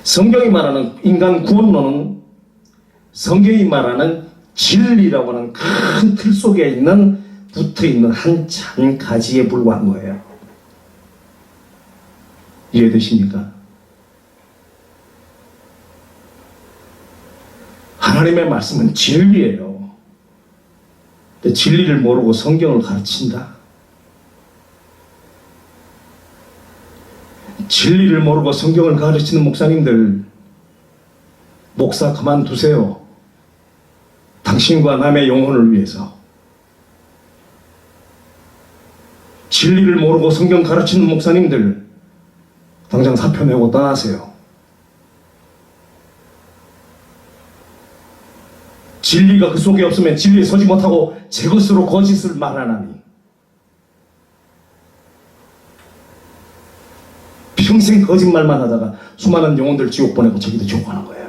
성경이 말하는 인간 구원론은 성경이 말하는 진리라고 하는 큰 틀 속에 있는 붙어있는 한 가지에 불과한 거예요. 이해되십니까? 하나님의 말씀은 진리예요. 근데 진리를 모르고 성경을 가르친다? 진리를 모르고 성경을 가르치는 목사님들, 목사 그만두세요. 당신과 남의 영혼을 위해서. 진리를 모르고 성경 가르치는 목사님들, 당장 사표 내고 떠나세요. 진리가 그 속에 없으면 진리에 서지 못하고 제 것으로 거짓을 말하나니 평생 거짓말만 하다가 수많은 영혼들 지옥 보내고 저기도 지옥 가는 거예요.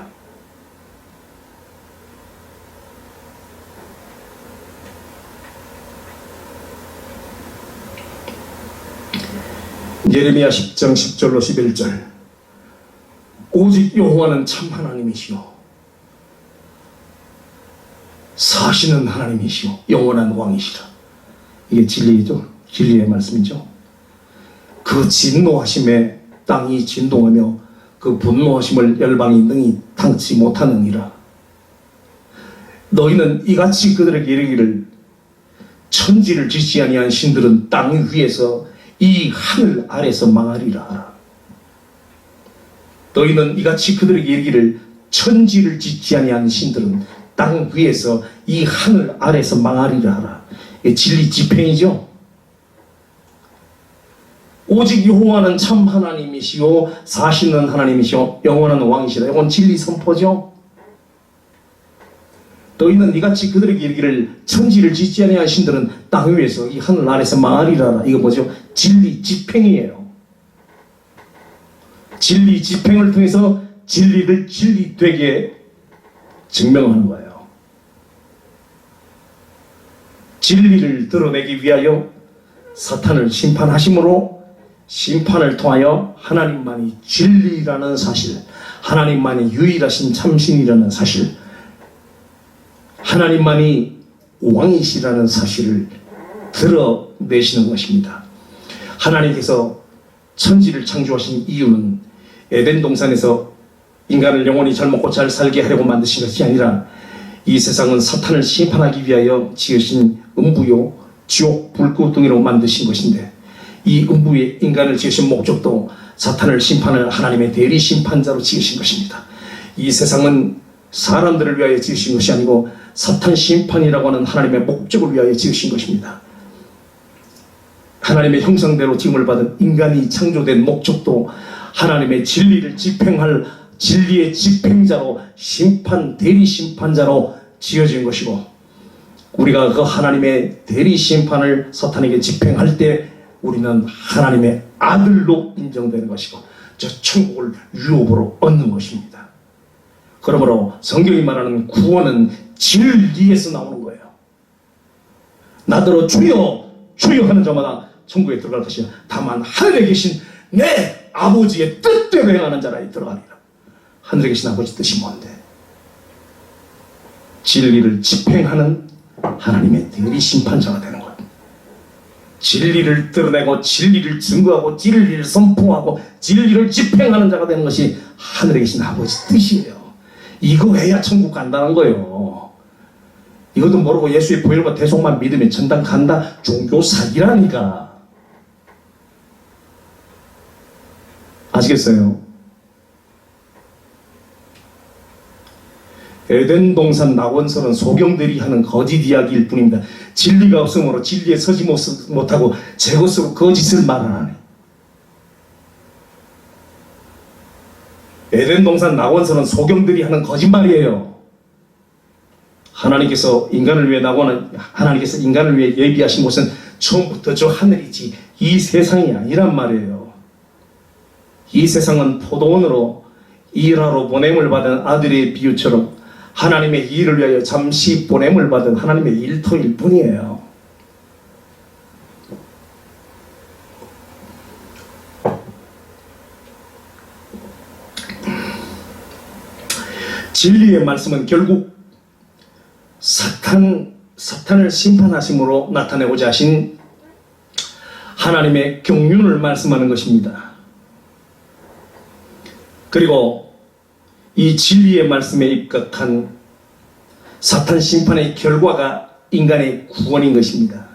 예레미야 10장 10절로 11절. 오직 여호와는 참 하나님이시오, 사시는 하나님이시오, 영원한 왕이시라. 이게 진리죠. 진리의 말씀이죠. 그 진노하심에 땅이 진동하며 그 분노하심을 열방이 능히 당치 못하느니라. 너희는 이같이 그들에게 이르기를, 천지를 짓지 아니한 신들은 땅 위에서 이 하늘 아래서 망하리라 하라. 너희는 이같이 그들에게 이르기를, 천지를 짓지 아니한 신들은 땅 위에서 이 하늘 아래서 망하리라 하라. 이게 진리 집행이죠. 오직 여호와는 참 하나님이시오, 사시는 하나님이시오, 영원한 왕이시라. 이건 진리 선포죠. 너희는 이같이 그들에게 이르기를, 천지를 짓지 아니한 신들은 땅 위에서 이 하늘 아래서 망하리라. 이거 뭐죠? 진리 집행이에요. 진리 집행을 통해서 진리를 진리되게 증명하는 거예요. 진리를 드러내기 위하여 사탄을 심판하심으로 심판을 통하여 하나님만이 진리라는 사실, 하나님만이 유일하신 참신이라는 사실, 하나님만이 왕이시라는 사실을 드러내시는 것입니다. 하나님께서 천지를 창조하신 이유는 에덴 동산에서 인간을 영원히 잘 먹고 잘 살게 하려고 만드신 것이 아니라 이 세상은 사탄을 심판하기 위하여 지으신 음부요 지옥 불구덩이로 만드신 것인데, 이 음부에 인간을 지으신 목적도 사탄을 심판할 하나님의 대리 심판자로 지으신 것입니다. 이 세상은 사람들을 위하여 지으신 것이 아니고 사탄 심판이라고 하는 하나님의 목적을 위하여 지으신 것입니다. 하나님의 형상대로 지음을 받은 인간이 창조된 목적도 하나님의 진리를 집행할 진리의 집행자로, 심판 대리 심판자로 지어진 것이고, 우리가 그 하나님의 대리 심판을 사탄에게 집행할 때 우리는 하나님의 아들로 인정되는 것이고 저 천국을 유업으로 얻는 것입니다. 그러므로 성경이 말하는 구원은 진리에서 나오는 거예요. 나더러 주여 주여 하는 자마다 천국에 들어갈 것이요 다만 하늘에 계신 내 아버지의 뜻대로 행하는 자라 들어가리라. 하늘에 계신 아버지 뜻이 뭔데? 진리를 집행하는 하나님의 대리 심판자가 되는 거예요. 진리를 드러내고 진리를 증거하고 진리를 선포하고 진리를 집행하는 자가 되는 것이 하늘에 계신 아버지 뜻이에요. 이거 해야 천국 간다는 거예요. 이것도 모르고 예수의 보혈과 대속만 믿으면 천당 간다? 종교 사기라니까. 아시겠어요? 에덴 동산 낙원설은 소경들이 하는 거짓 이야기일 뿐입니다. 진리가 없으므로 진리에 서지 못하고 제 것으로 거짓을 말하네. 에덴 동산 낙원설은 소경들이 하는 거짓말이에요. 하나님께서 인간을 위해 예비하신 곳은 처음부터 저 하늘이지 이 세상이 아니란 말이에요. 이 세상은 포도원으로 일하러 보냄을 받은 아들의 비유처럼 하나님의 일을 위하여 잠시 보냄을 받은 하나님의 일터일 뿐이에요. 진리의 말씀은 결국 사탄을 심판하심으로 나타내고자 하신 하나님의 경륜을 말씀하는 것입니다. 그리고 이 진리의 말씀에 입각한 사탄 심판의 결과가 인간의 구원인 것입니다.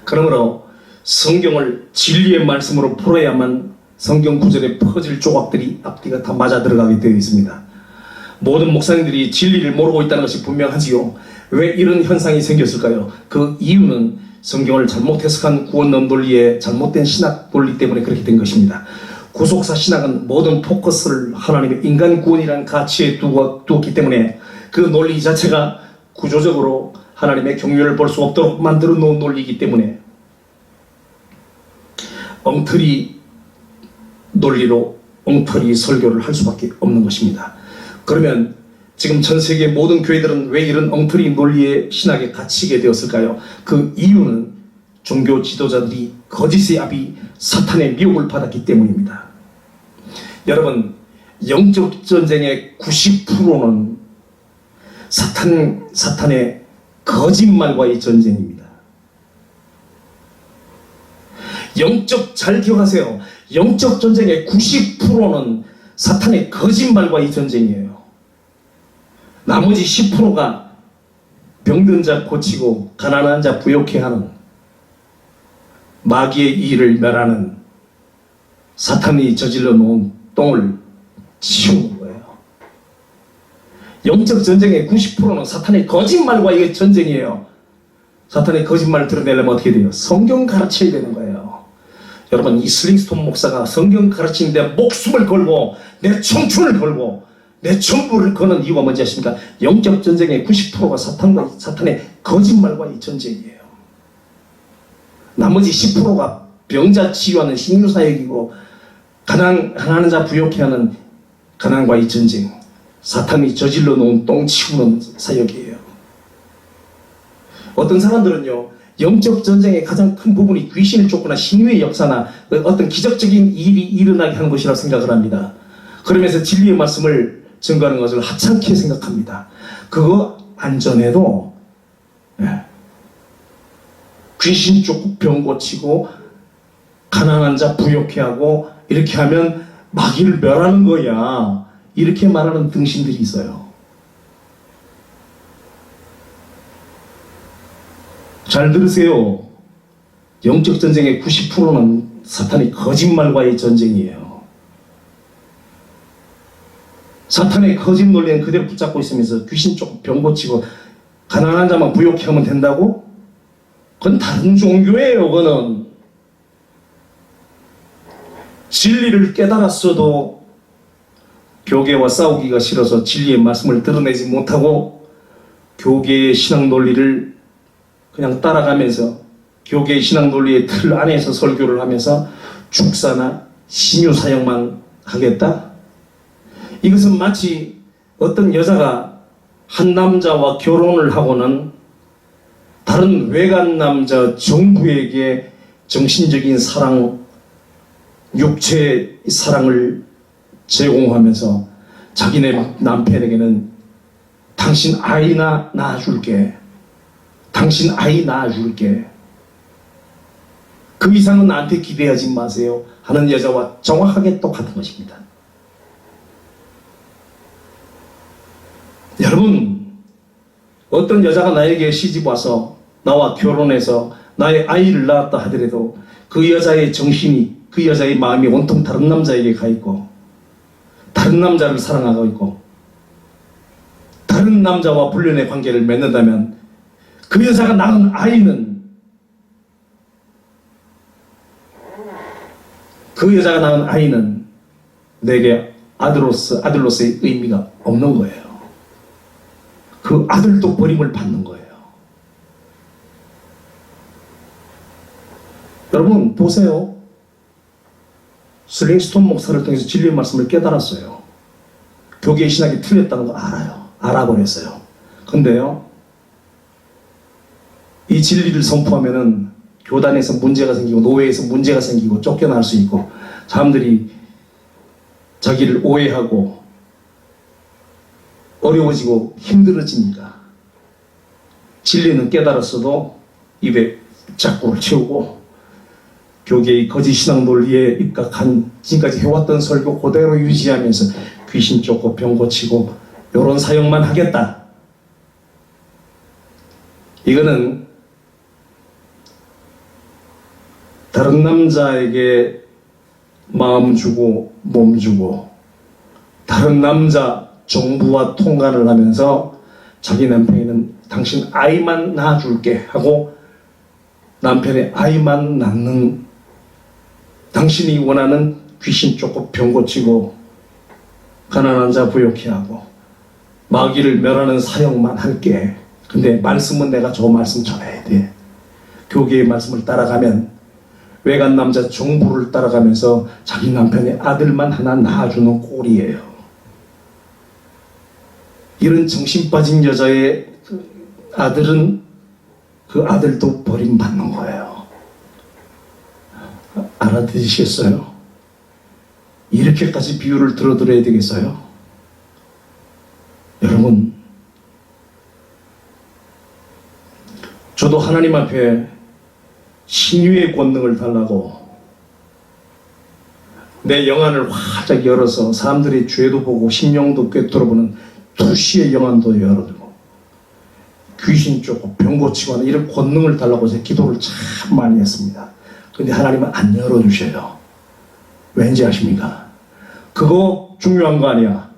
그러므로 성경을 진리의 말씀으로 풀어야만 성경 구절에 퍼즐 조각들이 앞뒤가 다 맞아 들어가게 되어 있습니다. 모든 목사님들이 진리를 모르고 있다는 것이 분명하지요. 왜 이런 현상이 생겼을까요? 그 이유는 성경을 잘못 해석한 구원론 논리의 잘못된 신학 논리 때문에 그렇게 된 것입니다. 구속사 신학은 모든 포커스를 하나님의 인간 구원이라는 가치에 두었기 때문에 그 논리 자체가 구조적으로 하나님의 경륜을 볼 수 없도록 만들어 놓은 논리이기 때문에 엉터리 논리로 엉터리 설교를 할 수밖에 없는 것입니다. 그러면 지금 전 세계 모든 교회들은 왜 이런 엉터리 논리의 신학에 갇히게 되었을까요? 그 이유는 종교 지도자들이 거짓의 압이 사탄의 미혹을 받았기 때문입니다. 여러분, 영적 전쟁의 90%는 사탄의 거짓말과의 전쟁입니다. 잘 기억하세요. 영적 전쟁의 90%는 사탄의 거짓말과의 전쟁이에요. 나머지 10%가 병든 자 고치고 가난한 자 부욕해 하는 마귀의 일을 멸하는 사탄이 저질러 놓은 똥을 치우는 거예요. 영적 전쟁의 90%는 사탄의 거짓말과의 전쟁이에요. 사탄의 거짓말을 드러내려면 어떻게 돼요? 성경 가르쳐야 되는 거예요. 여러분, 이 슬링스톤 목사가 성경 가르치는데 목숨을 걸고 내 청춘을 걸고 내 전부를 거는 이유가 뭔지 아십니까? 영적 전쟁의 90%가 사탄의 거짓말과의 전쟁이에요. 나머지 10%가 병자 치유하는 신유사역이고 가난한 자 부욕해 하는 가난과의 전쟁, 사탄이 저질러 놓은 똥 치우는 사역이에요. 어떤 사람들은요, 영적 전쟁의 가장 큰 부분이 귀신을 쫓거나 신유의 역사나 어떤 기적적인 일이 일어나게 하는 것이라고 생각을 합니다. 그러면서 진리의 말씀을 증거하는 것을 하찮게 생각합니다. 그거 안전해도 귀신 쫓고 병 고치고 가난한 자 부욕해 하고 이렇게 하면 마귀를 멸하는 거야. 이렇게 말하는 등신들이 있어요. 잘 들으세요. 영적 전쟁의 90%는 사탄의 거짓말과의 전쟁이에요. 사탄의 거짓 논리는 그대로 붙잡고 있으면서 귀신 조금 병 고치고 가난한 자만 부욕해 하면 된다고? 그건 다른 종교예요. 그거는 진리를 깨달았어도 교계와 싸우기가 싫어서 진리의 말씀을 드러내지 못하고 교계의 신앙 논리를 그냥 따라가면서 교계의 신앙 논리의 틀 안에서 설교를 하면서 축사나 신유 사역만 하겠다? 이것은 마치 어떤 여자가 한 남자와 결혼을 하고는 다른 외간 남자 정부에게 정신적인 사랑, 육체의 사랑을 제공하면서 자기네 남편에게는 당신 아이나 낳아줄게. 당신 아이 낳아줄게. 그 이상은 나한테 기대하지 마세요 하는 여자와 정확하게 똑같은 것입니다. 여러분, 어떤 여자가 나에게 시집 와서 나와 결혼해서 나의 아이를 낳았다 하더라도 그 여자의 정신이, 그 여자의 마음이 온통 다른 남자에게 가 있고 다른 남자를 사랑하고 있고 다른 남자와 불륜의 관계를 맺는다면 그 여자가 낳은 아이는, 그 여자가 낳은 아이는 내게 아들로서의 의미가 없는 거예요. 그 아들도 버림을 받는 거예요. 여러분 보세요. 슬링스톤 목사를 통해서 진리의 말씀을 깨달았어요. 교계의 신학이 틀렸다는 거 알아요. 알아버렸어요. 근데요, 이 진리를 선포하면은 교단에서 문제가 생기고 노예에서 문제가 생기고 쫓겨날 수 있고 사람들이 자기를 오해하고 어려워지고 힘들어지니까 진리는 깨달았어도 입에 짝구를 채우고 교계의 거짓 신앙 논리에 입각한 지금까지 해왔던 설교 그대로 유지하면서 귀신 쫓고 병 고치고 이런 사역만 하겠다. 이거는 다른 남자에게 마음 주고 몸 주고 다른 남자 정부와 통관을 하면서 자기 남편이는 당신 아이만 낳아줄게 하고 남편의 아이만 낳는, 당신이 원하는 귀신 쫓고 병 고치고 가난한 자 부욕해 하고 마귀를 멸하는 사역만 할게. 근데 말씀은 내가 저 말씀 전해야 돼. 교계의 말씀을 따라가면 외간 남자 정부를 따라가면서 자기 남편의 아들만 하나 낳아주는 꼴이에요. 이런 정신 빠진 여자의 아들은 그 아들도 버림받는 거예요. 알아들으시겠어요? 이렇게까지 비유를 들어드려야 되겠어요? 여러분, 저도 하나님 앞에 신유의 권능을 달라고 내 영안을 활짝 열어서 사람들의 죄도 보고 심령도 꿰뚫어보는 투시의 영안도 열어두고 귀신 쫓고 병 고치고 하는 이런 권능을 달라고 제 기도를 참 많이 했습니다. 근데 하나님은 안 열어주셔요. 왠지 아십니까? 그거 중요한 거 아니야.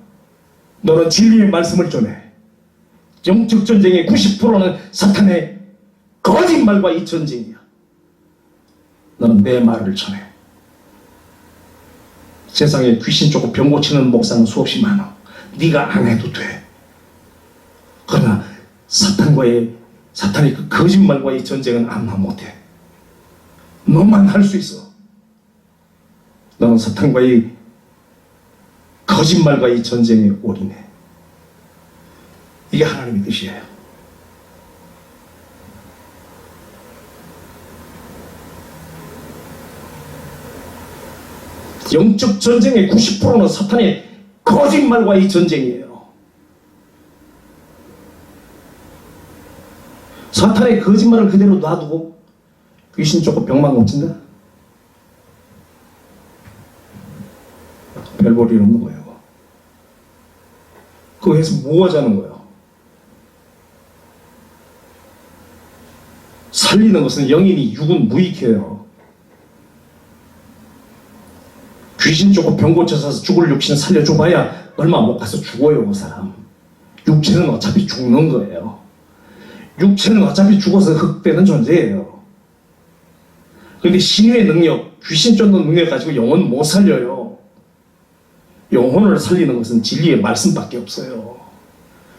너는 진리의 말씀을 전해. 영적 전쟁의 90%는 사탄의 거짓말과 이 전쟁이야. 너는 내 말을 전해. 세상에 귀신 쫓고 병 고치는 목사는 수없이 많아. 네가 안 해도 돼. 그러나 사탄의 그 거짓말과의 전쟁은 아무나 못해. 너만 할 수 있어. 너는 사탄과의 거짓말과의 전쟁에 올인해. 이게 하나님의 뜻이에요. 영적 전쟁의 90%는 사탄의 거짓말과의 전쟁이에요. 사탄의 거짓말을 그대로 놔두고 귀신 쫓고 병만 고친다? 별 볼일 없는 거예요. 그거 해서 뭐 하자는 거예요? 살리는 것은 영이니 육은 무익해요. 귀신 쫓고 병 고쳐서 죽을 육신 살려줘봐야 얼마 못 가서 죽어요, 그 사람. 육체는 어차피 죽는 거예요. 육체는 어차피 죽어서 흑되는 존재예요. 그런데 신유의 능력, 귀신 쫓는 능력 가지고 영혼 못 살려요. 영혼을 살리는 것은 진리의 말씀밖에 없어요.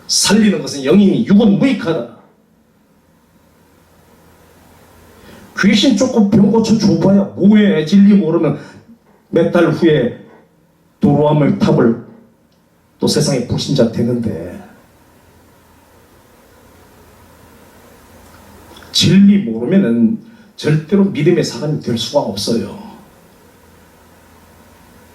살리는 것은 영이니 육은 무익하다. 귀신 쫓고 병 고쳐 줘봐야 뭐해. 진리 모르면 몇 달 후에 도로아물 탑을 또 세상에 불신자 되는데, 진리 모르면은 절대로 믿음의 사람이 될 수가 없어요.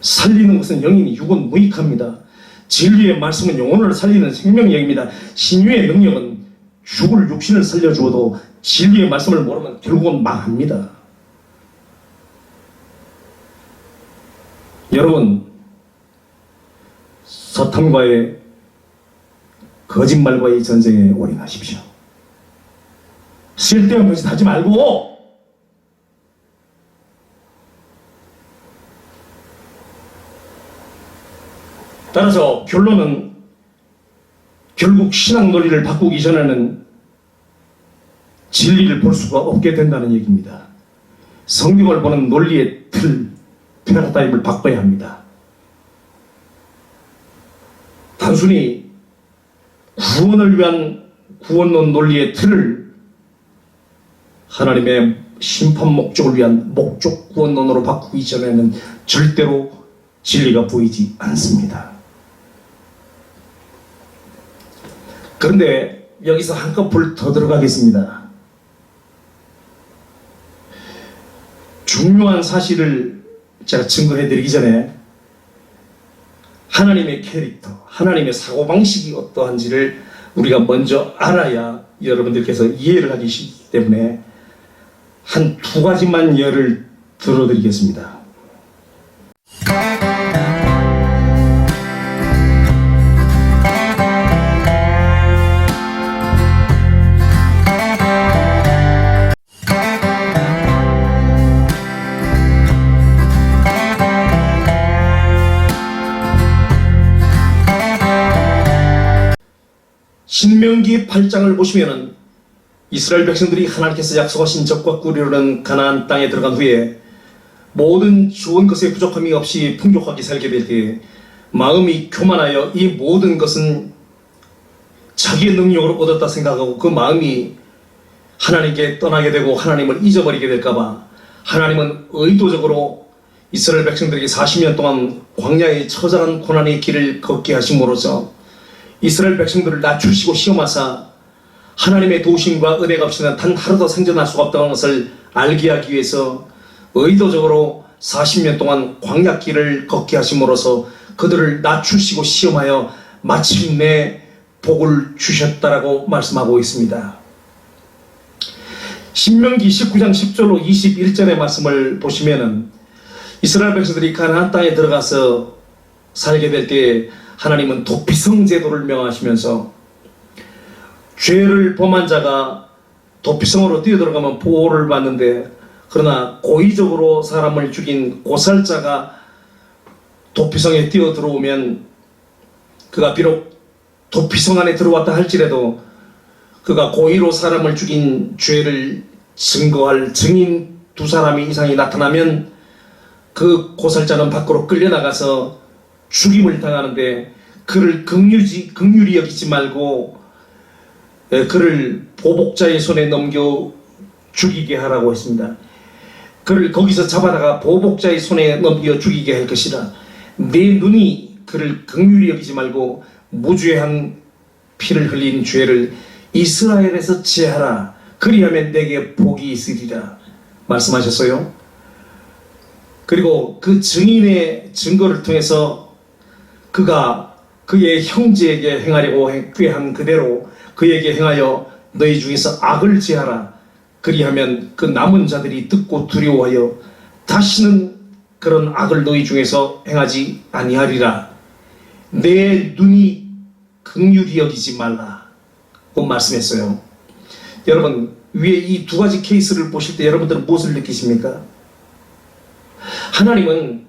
살리는 것은 영이니 육은 무익합니다. 진리의 말씀은 영혼을 살리는 생명력입니다. 신유의 능력은 죽을 육신을 살려주어도 진리의 말씀을 모르면 결국은 망합니다. 여러분, 사탄과의 거짓말과의 전쟁에 올인하십시오. 쓸데없는 짓 하지 말고 따라서 결론은 결국 신앙 논리를 바꾸기 전에는 진리를 볼 수가 없게 된다는 얘기입니다. 성경을 보는 논리의 틀, 패러다임을 바꿔야 합니다. 단순히 구원을 위한 구원론 논리의 틀을 하나님의 심판 목적을 위한 목적 구원론으로 바꾸기 전에는 절대로 진리가 보이지 않습니다. 그런데 여기서 한꺼풀 더 들어가겠습니다. 중요한 사실을 제가 증거해 드리기 전에 하나님의 캐릭터, 하나님의 사고방식이 어떠한지를 우리가 먼저 알아야 여러분들께서 이해를 하기 쉽기 때문에 한 두 가지만 예를 들어드리겠습니다. 신명기 8장을 보시면은 이스라엘 백성들이 하나님께서 약속하신 적과 꿀이로는 가나안 땅에 들어간 후에 모든 좋은 것에 부족함이 없이 풍족하게 살게 될 때 마음이 교만하여 이 모든 것은 자기의 능력으로 얻었다 생각하고 그 마음이 하나님께 떠나게 되고 하나님을 잊어버리게 될까봐 하나님은 의도적으로 이스라엘 백성들에게 40년 동안 광야의 처절한 고난의 길을 걷게 하심으로써 이스라엘 백성들을 낮추시고 시험하사 하나님의 도우심과 은혜가 없이는 단 하루도 생존할 수가 없다는 것을 알게 하기 위해서 의도적으로 40년 동안 광야길을 걷게 하심으로써 그들을 낮추시고 시험하여 마침내 복을 주셨다라고 말씀하고 있습니다. 신명기 19장 10절로 21절의 말씀을 보시면은 이스라엘 백성들이 가나안 땅에 들어가서 살게 될 때 하나님은 도피성 제도를 명하시면서 죄를 범한 자가 도피성으로 뛰어들어가면 보호를 받는데, 그러나 고의적으로 사람을 죽인 고살자가 도피성에 뛰어들어오면 그가 비록 도피성 안에 들어왔다 할지라도 그가 고의로 사람을 죽인 죄를 증거할 증인 두 사람이 이상이 나타나면 그 고살자는 밖으로 끌려나가서 죽임을 당하는데, 그를 긍휼히 여기지 말고 그를 보복자의 손에 넘겨 죽이게 하라고 했습니다. 그를 거기서 잡아다가 보복자의 손에 넘겨 죽이게 할 것이라. 내 눈이 그를 긍휼히 여기지 말고 무죄한 피를 흘린 죄를 이스라엘에서 제하라. 그리하면 내게 복이 있으리라 말씀하셨어요. 그리고 그 증인의 증거를 통해서 그가 그의 형제에게 행하려고 꾀한 그대로 그에게 행하여 너희 중에서 악을 제하라. 그리하면 그 남은 자들이 듣고 두려워하여 다시는 그런 악을 너희 중에서 행하지 아니하리라. 내 눈이 긍휼히 여기지 말라고 말씀했어요. 여러분, 위에 이 두 가지 케이스를 보실 때 여러분들은 무엇을 느끼십니까? 하나님은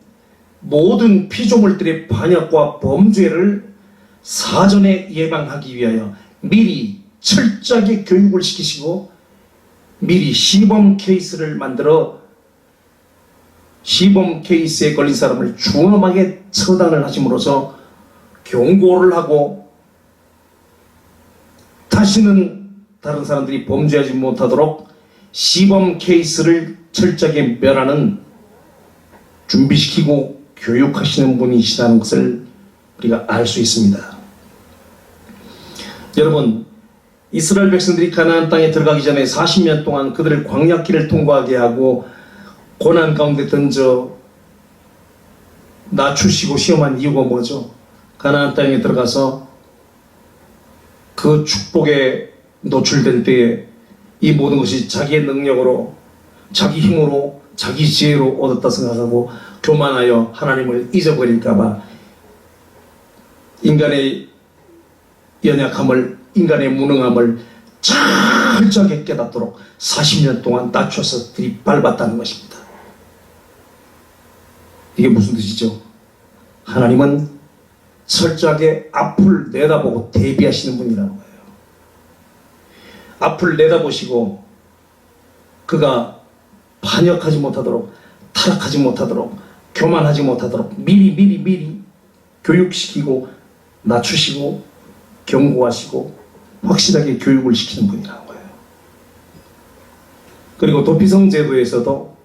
모든 피조물들의 반역과 범죄를 사전에 예방하기 위하여 미리 철저하게 교육을 시키시고 미리 시범 케이스를 만들어 시범 케이스에 걸린 사람을 준엄하게 처단을 하심으로써 경고를 하고 다시는 다른 사람들이 범죄하지 못하도록 시범 케이스를 철저하게 멸하는 준비시키고 교육하시는 분이시라는 것을 우리가 알 수 있습니다. 여러분, 이스라엘 백성들이 가나안 땅에 들어가기 전에 40년 동안 그들을 광야길을 통과하게 하고 고난 가운데 던져 낮추시고 시험한 이유가 뭐죠? 가나안 땅에 들어가서 그 축복에 노출될 때에 이 모든 것이 자기의 능력으로, 자기 힘으로, 자기 지혜로 얻었다 생각하고 교만하여 하나님을 잊어버릴까봐 인간의 연약함을, 인간의 무능함을 철저하게 깨닫도록 40년 동안 낮춰서 들이밟았다는 것입니다. 이게 무슨 뜻이죠? 하나님은 철저하게 앞을 내다보고 대비하시는 분이라는 거예요. 앞을 내다보시고 그가 반역하지 못하도록, 타락하지 못하도록, 교만하지 못하도록 미리 교육시키고 낮추시고 경고하시고 확실하게 교육을 시키는 분이라는 거예요. 그리고 도피성 제도에서도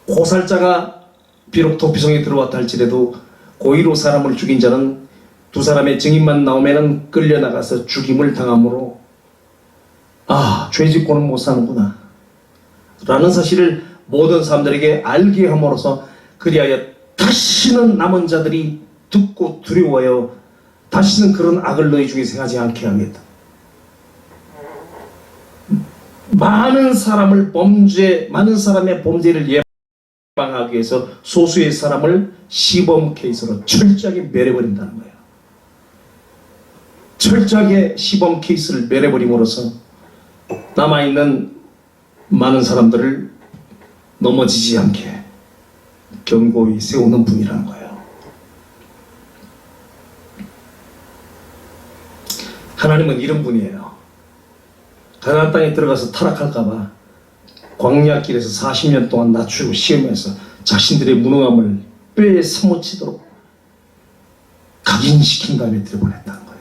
고살자가 비록 도피성에 들어왔다 할지라도 고의로 사람을 죽인 자는 두 사람의 증인만 나오면 끌려나가서 죽임을 당함으로 죄 짓고는 못 사는구나 라는 사실을 모든 사람들에게 알게 함으로써 그리하여 다시는 남은 자들이 듣고 두려워하여 다시는 그런 악을 너희 중에 행하지 않게 하겠다. 많은 사람의 범죄를 예방하기 위해서 소수의 사람을 시범 케이스로 철저하게 멸해버린다는 거예요. 철저하게 시범 케이스를 멸해버림으로써 남아있는 많은 사람들을 넘어지지 않게 견고히 세우는 분이라는 거예요. 하나님은 이런 분이에요. 가나안 땅에 들어가서 타락할까봐 광야길에서 40년 동안 낮추고 시험해서 자신들의 무능함을 뼈에 사무치도록 각인시킨 다음에 들여보냈다는 거예요.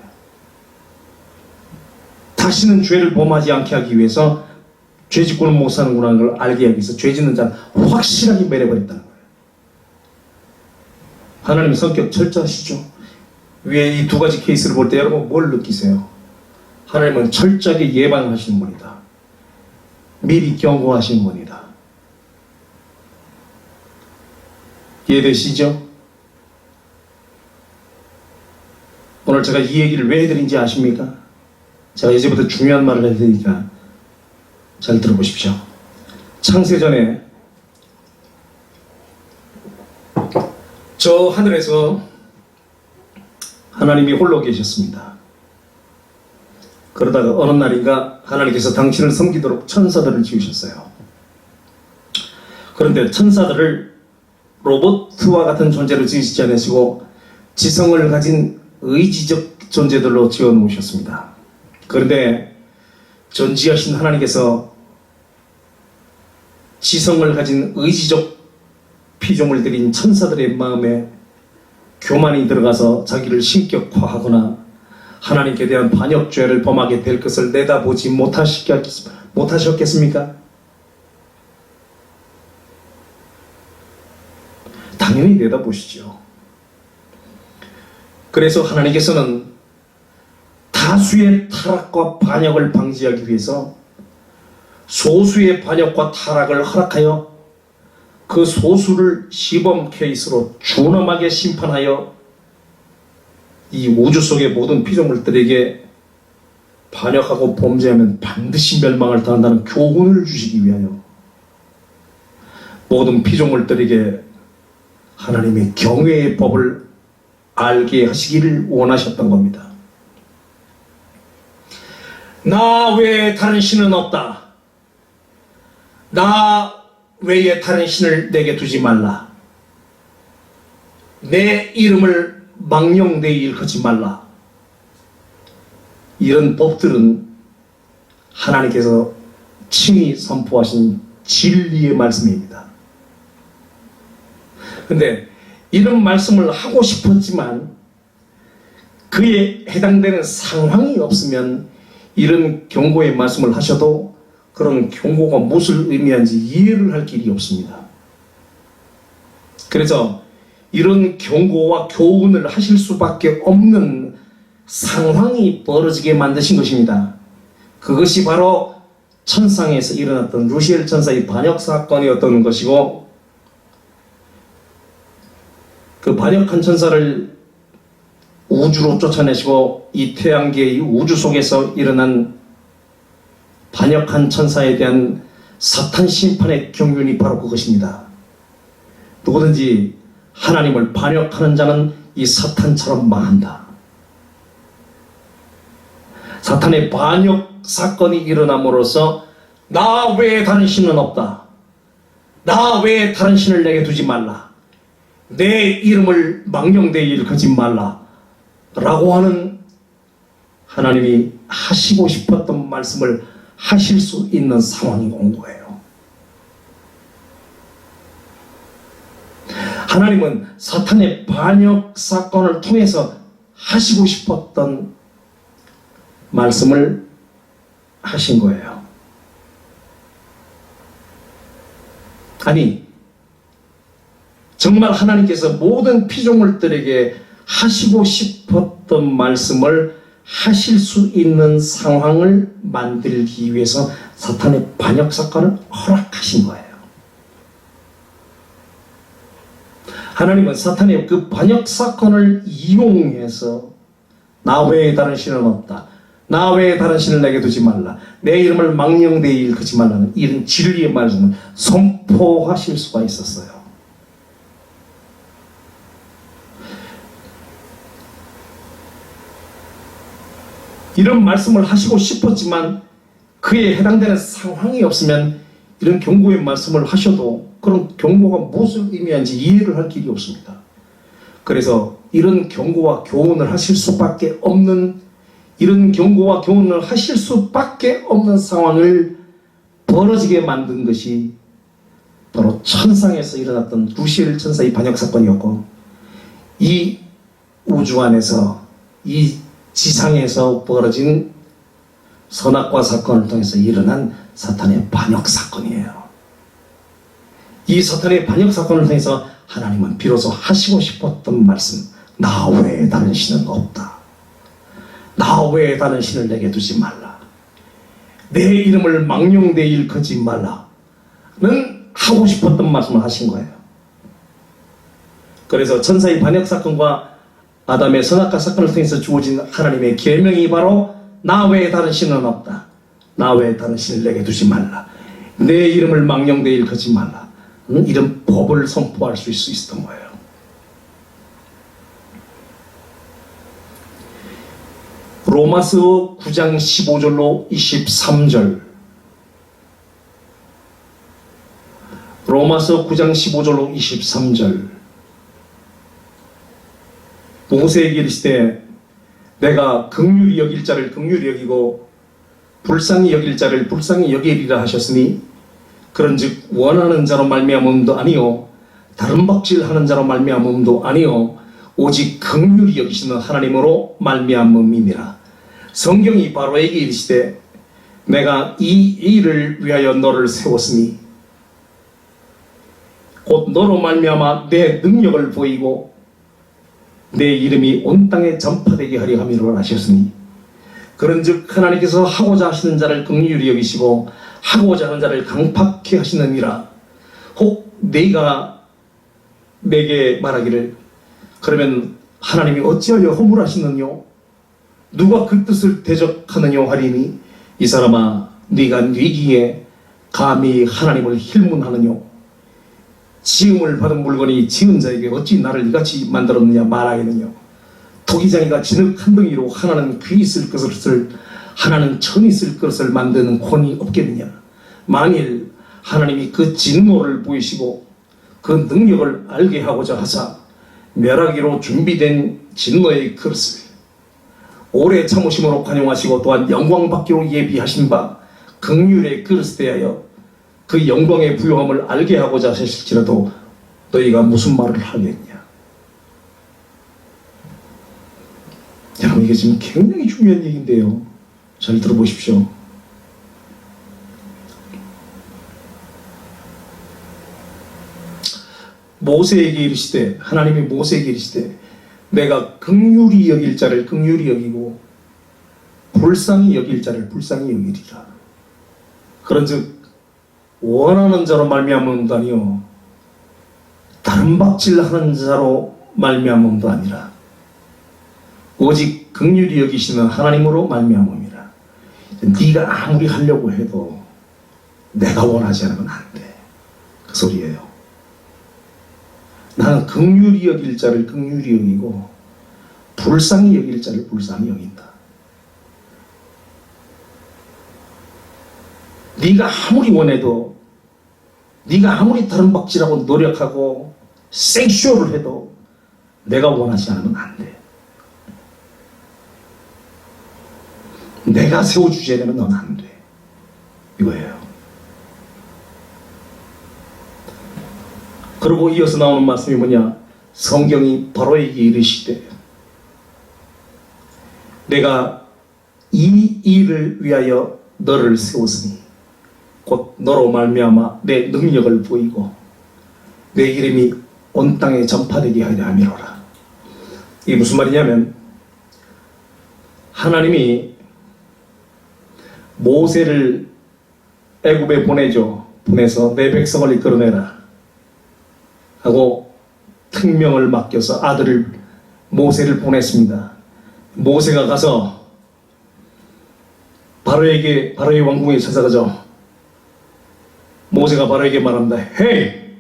다시는 죄를 범하지 않게 하기 위해서 죄 짓고는 못 사는구나 하는 걸 알게 하기 위해서 죄 짓는 자는 확실하게 멸해버렸다는 거예요. 하나님의 성격 철저하시죠. 위에 이 두 가지 케이스를 볼 때 여러분 뭘 느끼세요? 하나님은 철저하게 예방하시는 분이다. 미리 경고하시는 분이다. 이해되시죠? 오늘 제가 이 얘기를 왜 해드린지 아십니까? 제가 이제부터 중요한 말을 할 테니까 잘 들어보십시오. 창세전에 저 하늘에서 하나님이 홀로 계셨습니다. 그러다가 어느 날인가 하나님께서 당신을 섬기도록 천사들을 지으셨어요. 그런데 천사들을 로봇과 같은 존재로 지으시지 않으시고 지성을 가진 의지적 존재들로 지어 놓으셨습니다. 그런데 전지하신 하나님께서 지성을 가진 의지적 피조물들인 천사들의 마음에 교만이 들어가서 자기를 신격화하거나 하나님께 대한 반역죄를 범하게 될 것을 내다보지 못하셨겠습니까? 당연히 내다보시죠. 그래서 하나님께서는 다수의 타락과 반역을 방지하기 위해서 소수의 반역과 타락을 허락하여 그 소수를 시범 케이스로 준엄하게 심판하여 이 우주 속의 모든 피조물들에게 반역하고 범죄하면 반드시 멸망을 당한다는 교훈을 주시기 위하여 모든 피조물들에게 하나님의 경외의 법을 알게 하시기를 원하셨던 겁니다. 나 외에 다른 신은 없다. 나 외에 다른 신을 내게 두지 말라. 내 이름을 망령되이 일컫지 말라. 이런 법들은 하나님께서 친히 선포하신 진리의 말씀입니다. 근데 이런 말씀을 하고 싶었지만 그에 해당되는 상황이 없으면 이런 경고의 말씀을 하셔도 그런 경고가 무엇을 의미하는지 이해를 할 길이 없습니다. 그래서 이런 경고와 교훈을 하실 수밖에 없는 상황이 벌어지게 만드신 것입니다. 그것이 바로 천상에서 일어났던 루시엘 천사의 반역 사건이었던 것이고, 그 반역한 천사를 우주로 쫓아내시고 이 태양계의 우주 속에서 일어난 반역한 천사에 대한 사탄 심판의 경륜이 바로 그것입니다. 누구든지 하나님을 반역하는 자는 이 사탄처럼 망한다. 사탄의 반역 사건이 일어남으로써 나 외에 다른 신은 없다. 나 외에 다른 신을 내게 두지 말라. 내 이름을 망령되이 일컫지 말라. 라고 하는 하나님이 하시고 싶었던 말씀을 하실 수 있는 상황이 온 거예요. 하나님은 사탄의 반역 사건을 통해서 하시고 싶었던 말씀을 하신 거예요. 아니, 정말 하나님께서 모든 피조물들에게 하시고 싶었던 말씀을 하실 수 있는 상황을 만들기 위해서 사탄의 반역 사건을 허락하신 거예요. 하나님은 사탄의 그 반역 사건을 이용해서 나 외에 다른 신은 없다. 나 외에 다른 신을 내게 두지 말라. 내 이름을 망령되이 일컫지 말라는 이런 진리의 말씀을 선포하실 수가 있었어요. 이런 말씀을 하시고 싶었지만 그에 해당되는 상황이 없으면 이런 경고의 말씀을 하셔도 그런 경고가 무엇을 의미하는지 이해를 할 길이 없습니다. 그래서 이런 경고와 교훈을 하실 수밖에 없는, 이런 경고와 교훈을 하실 수밖에 없는 상황을 벌어지게 만든 것이 바로 천상에서 일어났던 루시엘 천사의 반역 사건이었고, 이 우주 안에서, 이 지상에서 벌어진 선악과 사건을 통해서 일어난 사탄의 반역 사건이에요. 이 사탄의 반역 사건을 통해서 하나님은 비로소 하시고 싶었던 말씀, 나 외에 다른 신은 없다. 나 외에 다른 신을 내게 두지 말라. 내 이름을 망령되이 일컫지 말라는 하고 싶었던 말씀을 하신 거예요. 그래서 천사의 반역 사건과 아담의 선악과 사건을 통해서 주어진 하나님의 계명이 바로 나 외에 다른 신은 없다. 나 외에 다른 신을 내게 두지 말라. 내 이름을 망령되이 일컫지 말라. 이런 법을 선포할 수 있었던 거예요. 로마서 9장 15절로 23절, 로마서 9장 15절로 23절, 모세에게 이르시되 내가 긍휼히 여길 자를 긍휼히 여기고 불쌍히 여길 자를 불쌍히 여기리라 하셨으니 그런즉 원하는 자로 말미암음도 아니요 다른 박질하는 자로 말미암음도 아니요 오직 긍휼히 여기시는 하나님으로 말미암음이니라. 성경이 바로에게 이르시되 내가 이 일을 위하여 너를 세웠으니 곧 너로 말미암아 내 능력을 보이고 내 이름이 온 땅에 전파되게 하려 함이라 하셨으니 그런즉 하나님께서 하고자 하시는 자를 긍휼히 여기시고 하고자 하는 자를 강팍케 하시느니라. 혹 네가 내게 말하기를 그러면 하나님이 어찌하여 허물하시느뇨 누가 그 뜻을 대적하느뇨 하리니 이 사람아 네가 뉘기에 감히 하나님을 힐문하느뇨 지음을 받은 물건이 지은 자에게 어찌 나를 이같이 만들었느냐 말하겠느냐. 토기장이가 진흙 한 덩이로 하나는 귀 있을 것을 하나는 천이 쓸 것을 만드는 권이 없겠느냐. 만일 하나님이 그 진노를 보이시고 그 능력을 알게 하고자 하사 멸하기로 준비된 진노의 그릇을 오래 참으심으로 관용하시고 또한 영광 받기로 예비하신 바 긍휼의 그릇에 대하여 그 영광의 부요함을 알게 하고자 하실지라도 너희가 무슨 말을 하겠냐. 여러분, 이게 지금 굉장히 중요한 얘기인데요. 잘 들어보십시오. 모세에게 이르시되, 하나님이 모세에게 이르시되, 내가 긍휼히 여길 자를 긍휼히 여기고 불쌍히 여길 자를 불쌍히 여기리라. 그런즉 원하는 자로 말미암음도 아니요 다른 박질하는 자로 말미암음도 아니라 오직 긍휼히 여기시는 하나님으로 말미암음이라. 네가 아무리 하려고 해도 내가 원하지 않으면 안 돼. 그 소리예요. 나는 긍휼히 여길 자를 긍휼히 여기고 불쌍히 여길 자를 불쌍히 여긴다. 네가 아무리 원해도, 네가 아무리 다른 박질하고 노력하고 생쇼를 해도 내가 원하지 않으면 안 돼. 내가 세워주지 않으면 넌 안 돼. 이거예요. 그리고 이어서 나오는 말씀이 뭐냐? 성경이 바로에게 이르시되 내가 이 일을 위하여 너를 세웠으니 곧 너로 말미암아 내 능력을 보이고 내 이름이 온 땅에 전파되게 하려 함이로라. 이게 무슨 말이냐면 하나님이 모세를 애굽에 보내서 내 백성을 이끌어내라 하고 특명을 맡겨서 아들을 모세를 보냈습니다. 모세가 가서 바로의 왕궁에 찾아가죠. 모세가 바로에게 말합니다. Hey,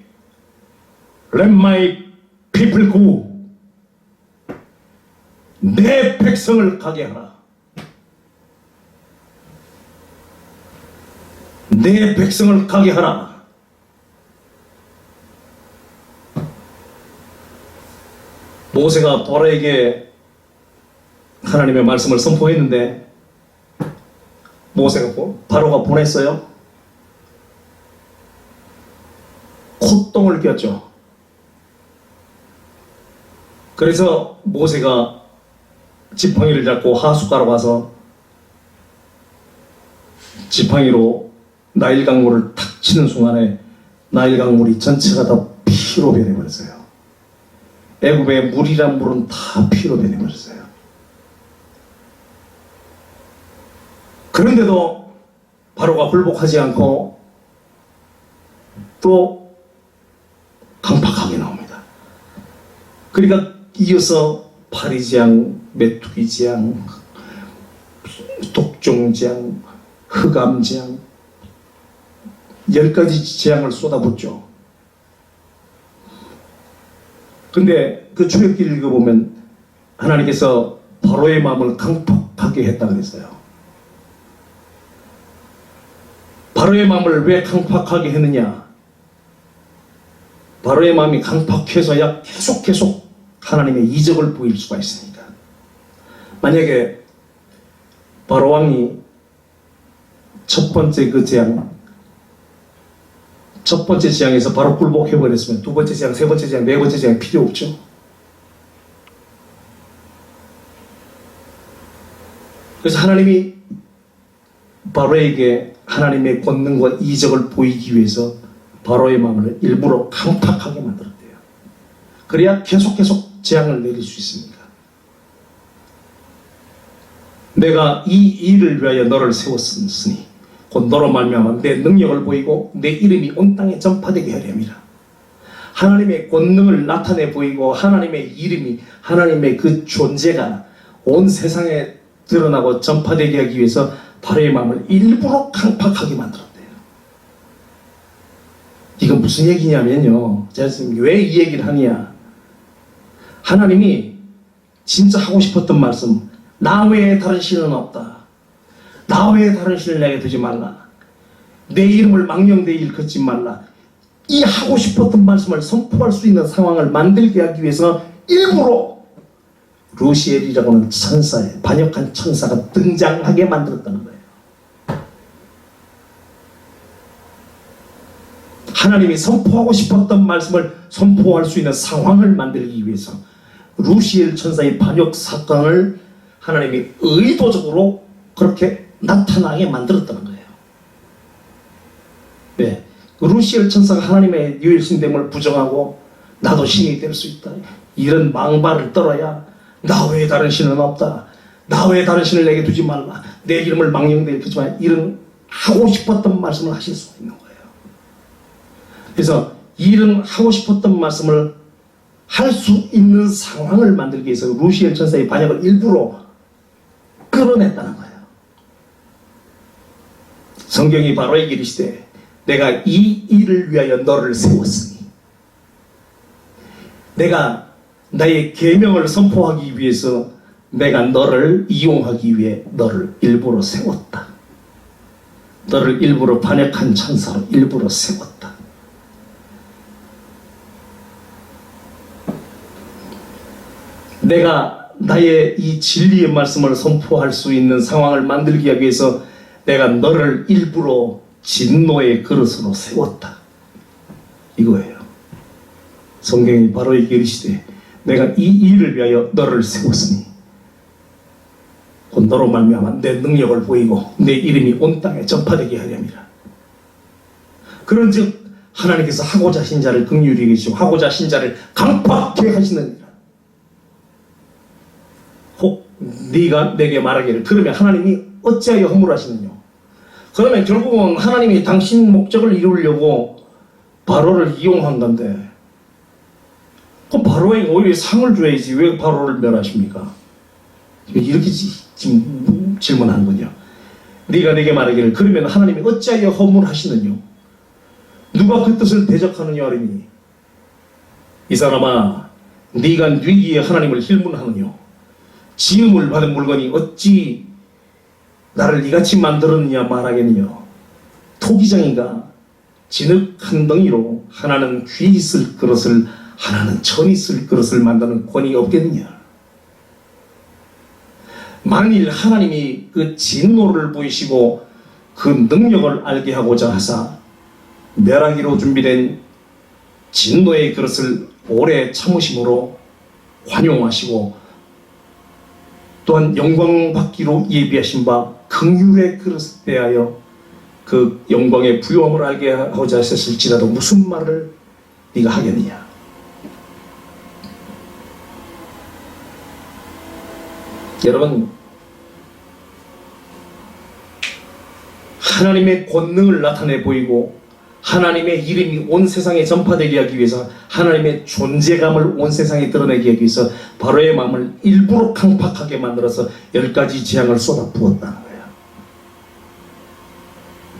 let my people go. 내 백성을 가게 하라. 내 백성을 가게 하라. 모세가 바로에게 하나님의 말씀을 선포했는데 모세가 바로가 보냈어요. 콧똥을 꼈죠. 그래서 모세가 지팡이를 잡고 하숫가로 가서 지팡이로 나일 강물을 탁 치는 순간에 나일 강물이 전체가 다 피로 변해버렸어요. 애굽의 물이란 물은 다 피로 변해버렸어요. 그런데도 바로가 굴복하지 않고 또 강팍하게 나옵니다. 그러니까 이어서 파리재앙, 메뚜기재앙, 독종재앙, 흑암재앙 10가지 재앙을 쏟아붓죠. 근데 그 출애굽기를 읽어보면 하나님께서 바로의 마음을 강팍하게 했다 그랬어요. 바로의 마음을 왜 강팍하게 했느냐? 바로의 마음이 강팍해서야 계속 하나님의 이적을 보일 수가 있으니까. 만약에 바로 왕이 첫 번째 재앙에서 바로 굴복해버렸으면 두 번째 재앙, 세 번째 재앙, 네 번째 재앙 필요 없죠. 그래서 하나님이 바로에게 하나님의 권능과 이적을 보이기 위해서 바로의 마음을 일부러 강팍하게 만들었대요. 그래야 계속 재앙을 내릴 수 있습니다. 내가 이 일을 위하여 너를 세웠으니 곧 너로 말미암아 내 능력을 보이고 내 이름이 온 땅에 전파되게 하려 함이라. 하나님의 권능을 나타내 보이고 하나님의 이름이, 하나님의 그 존재가 온 세상에 드러나고 전파되게 하기 위해서 바로의 마음을 일부러 강팍하게 만들었대요. 이건 무슨 얘기냐면요, 제가 지금 왜 이 얘기를 하냐, 하나님이 진짜 하고 싶었던 말씀, 나 외에 다른 신은 없다, 나 외에 다른 신을 내게 두지 말라. 내 이름을 망령되이 일컫지 말라. 이 하고 싶었던 말씀을 선포할 수 있는 상황을 만들게 하기 위해서 일부러 루시엘이라고 하는 천사의 반역한 천사가 등장하게 만들었다는 거예요. 하나님이 선포하고 싶었던 말씀을 선포할 수 있는 상황을 만들기 위해서 루시엘 천사의 반역 사건을 하나님이 의도적으로 그렇게 나타나게 만들었다는 거예요. 네. 루시엘 천사가 하나님의 유일신됨을 부정하고 나도 신이 될 수 있다, 이런 망발을 떨어야 나 외에 다른 신은 없다, 나 외에 다른 신을 내게 두지 말라, 내 이름을 망령되이 일컫지 말라, 이런 하고 싶었던 말씀을 하실 수 있는 거예요. 그래서 이런 하고 싶었던 말씀을 할 수 있는 상황을 만들기 위해서 루시엘 천사의 반역을 일부러 끌어냈다는 거예요. 성경이 바로 이르시되 내가 이 일을 위하여 너를 세웠으니, 내가 나의 계명을 선포하기 위해서 내가 너를 이용하기 위해 너를 일부러 세웠다. 너를 일부러 반역한 천사로 일부러 세웠다. 내가 나의 이 진리의 말씀을 선포할 수 있는 상황을 만들기 위해서 내가 너를 일부러 진노의 그릇으로 세웠다, 이거예요. 성경이 바로 이르시되 내가 이 일을 위하여 너를 세웠으니 곧 너로 말미암아 내 능력을 보이고 내 이름이 온 땅에 전파되게 하렵니다. 그런즉 하나님께서 하고자 하신 자를 긍휼히 여기시고 하고자 하신 자를 강팍하게 하시느니라. 혹 네가 내게 말하기를, 그러면 하나님이 어찌하여 허물하시느냐? 그러면 결국은 하나님이 당신 목적을 이루려고 바로를 이용한 건데, 그럼 바로에게 오히려 상을 줘야지 왜 바로를 멸하십니까? 이렇게 지금 질문하는 거죠. 네가 내게 말하기를, 그러면 하나님이 어찌하여 허물하시느냐? 누가 그 뜻을 대적하느냐 하리니, 이 사람아 네가 뉘기에 하나님을 힐문하느냐? 지음을 받은 물건이 어찌 나를 이같이 만들었느냐 말하겠느냐? 토기장이가 진흙 한 덩이로 하나는 귀 있을 그릇을 하나는 천 있을 그릇을 만드는 권위 없겠느냐? 만일 하나님이 그 진노를 보이시고 그 능력을 알게 하고자 하사 멸하기로 준비된 진노의 그릇을 오래 참으심으로 환용하시고 또한 영광 받기로 예비하신 바 긍휼의 그릇에 대하여 그 영광의 부요함을 알게 하고자 하셨을지라도 무슨 말을 네가 하겠느냐? 여러분, 하나님의 권능을 나타내 보이고 하나님의 이름이 온 세상에 전파되게 하기 위해서, 하나님의 존재감을 온 세상에 드러내게 하기 위해서 바로의 마음을 일부러 강팍하게 만들어서 10가지 재앙을 쏟아부었다는 거예요.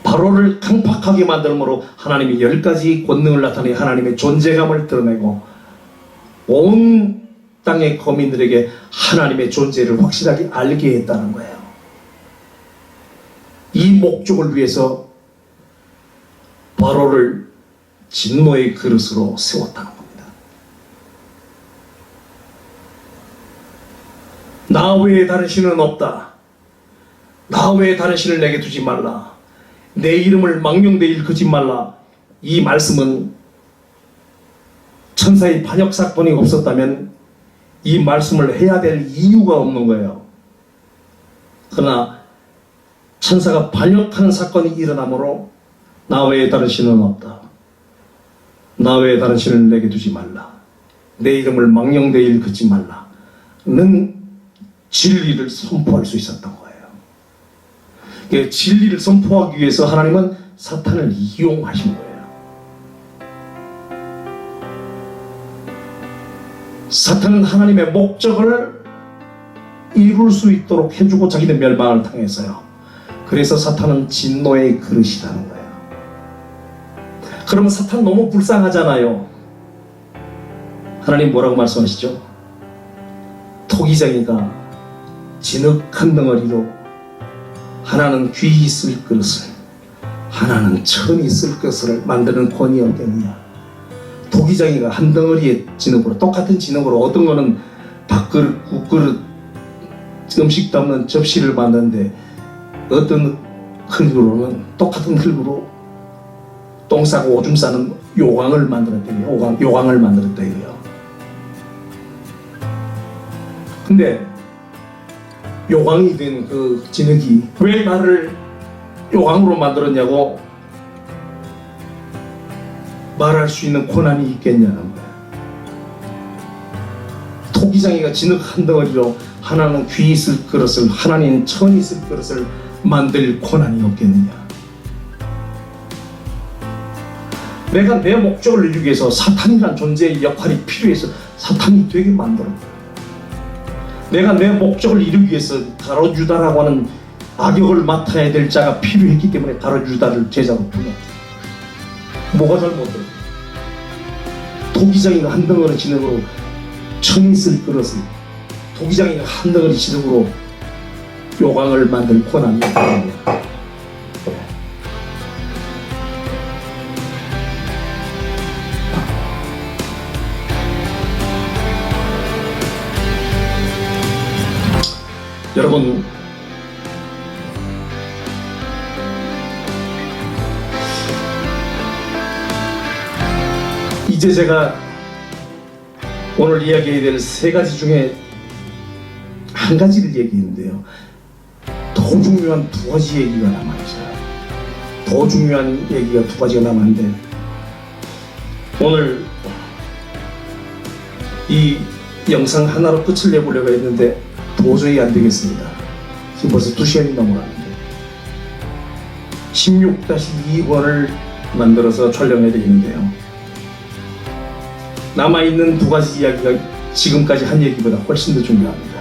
바로를 강팍하게 만들므로 하나님이 10가지 권능을 나타내 하나님의 존재감을 드러내고 온 땅의 거민들에게 하나님의 존재를 확실하게 알게 했다는 거예요. 이 목적을 위해서 바로를 진노의 그릇으로 세웠다는 겁니다. 나 외에 다른 신은 없다. 나 외에 다른 신을 내게 두지 말라. 내 이름을 망령되이 일컫지 말라. 이 말씀은 천사의 반역 사건이 없었다면 이 말씀을 해야 될 이유가 없는 거예요. 그러나 천사가 반역하는 사건이 일어나므로 나 외에 다른 신은 없다. 나 외에 다른 신을 내게 두지 말라. 내 이름을 망령되이 일컫지 말라. 는 진리를 선포할 수 있었던 거예요. 진리를 선포하기 위해서 하나님은 사탄을 이용하신 거예요. 사탄은 하나님의 목적을 이룰 수 있도록 해주고 자기의 멸망을 당해서요. 그래서 사탄은 진노의 그릇이라는 거예요. 그러면 사탄 너무 불쌍하잖아요. 하나님 뭐라고 말씀하시죠? 토기장이가 진흙 한 덩어리로 하나는 귀히 쓸 그릇을, 하나는 천히 쓸 것을 만드는 권이 없겠느냐. 도기장이가 한 덩어리의 진흙으로, 똑같은 진흙으로 어떤 거는 밥그릇, 국그릇, 음식 담는 접시를 만드는데 어떤 흙으로는 똑같은 흙으로 똥 싸고 오줌 싸는 요강을 만들었대요. 요강을 만들었대요. 근데 요강이 된 그 진흙이 왜 나를 요강으로 만들었냐고 말할 수 있는 권한이 있겠냐는 거야. 토기장이가 진흙 한 덩어리로 하나는 귀히 쓸 그릇을, 하나는 천히 쓸 그릇을 만들 권한이 없겠느냐. 내가 내 목적을 이루기 위해서 사탄이란 존재의 역할이 필요해서 사탄이 되게 만들었다. 내가 내 목적을 이루기 위해서 가롯 유다라고 하는 악역을 맡아야 될 자가 필요했기 때문에 가롯 유다를 제자로 불렀다. 뭐가 잘못됐어? 도기장이가 한 덩어리 진흙으로 천히 쓸 그릇을, 도기장이가 한 덩어리 진흙으로 요강을 만들 권한이 없다. 여러분, 이제 제가 오늘 이야기해야 될 세 가지 중에 한 가지를 얘기했는데요. 더 중요한 두 가지 얘기가 남아있어요. 더 중요한 얘기가 두 가지가 남았는데 오늘 이 영상 하나로 끝을 내보려고 했는데 도저히 안 되겠습니다. 지금 벌써 2시간이 넘어가는데 16-2권을 만들어서 촬영해야 되겠는데요. 남아있는 두 가지 이야기가 지금까지 한 얘기보다 훨씬 더 중요합니다.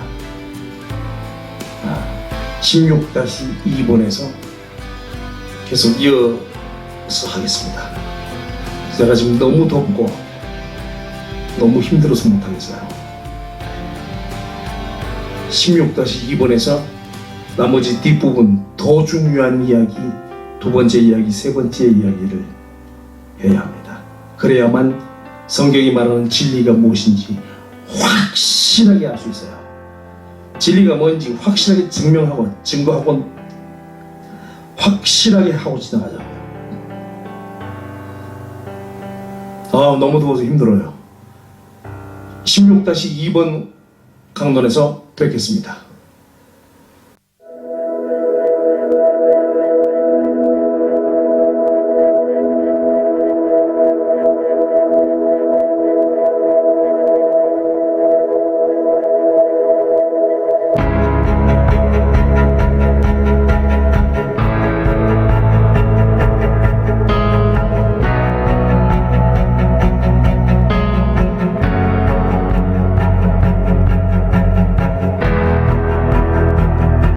16-2번에서 계속 이어서 하겠습니다. 제가 지금 너무 덥고 너무 힘들어서 못하겠어요. 16-2번에서 나머지 뒷부분 더 중요한 이야기, 두 번째 이야기, 세 번째 이야기를 해야 합니다. 그래야만 성경이 말하는 진리가 무엇인지 확실하게 알 수 있어요. 진리가 뭔지 확실하게 증명하고 증거하고 확실하게 하고 지나가자고요. 너무 더워서 힘들어요. 16-2번 강론에서 뵙겠습니다.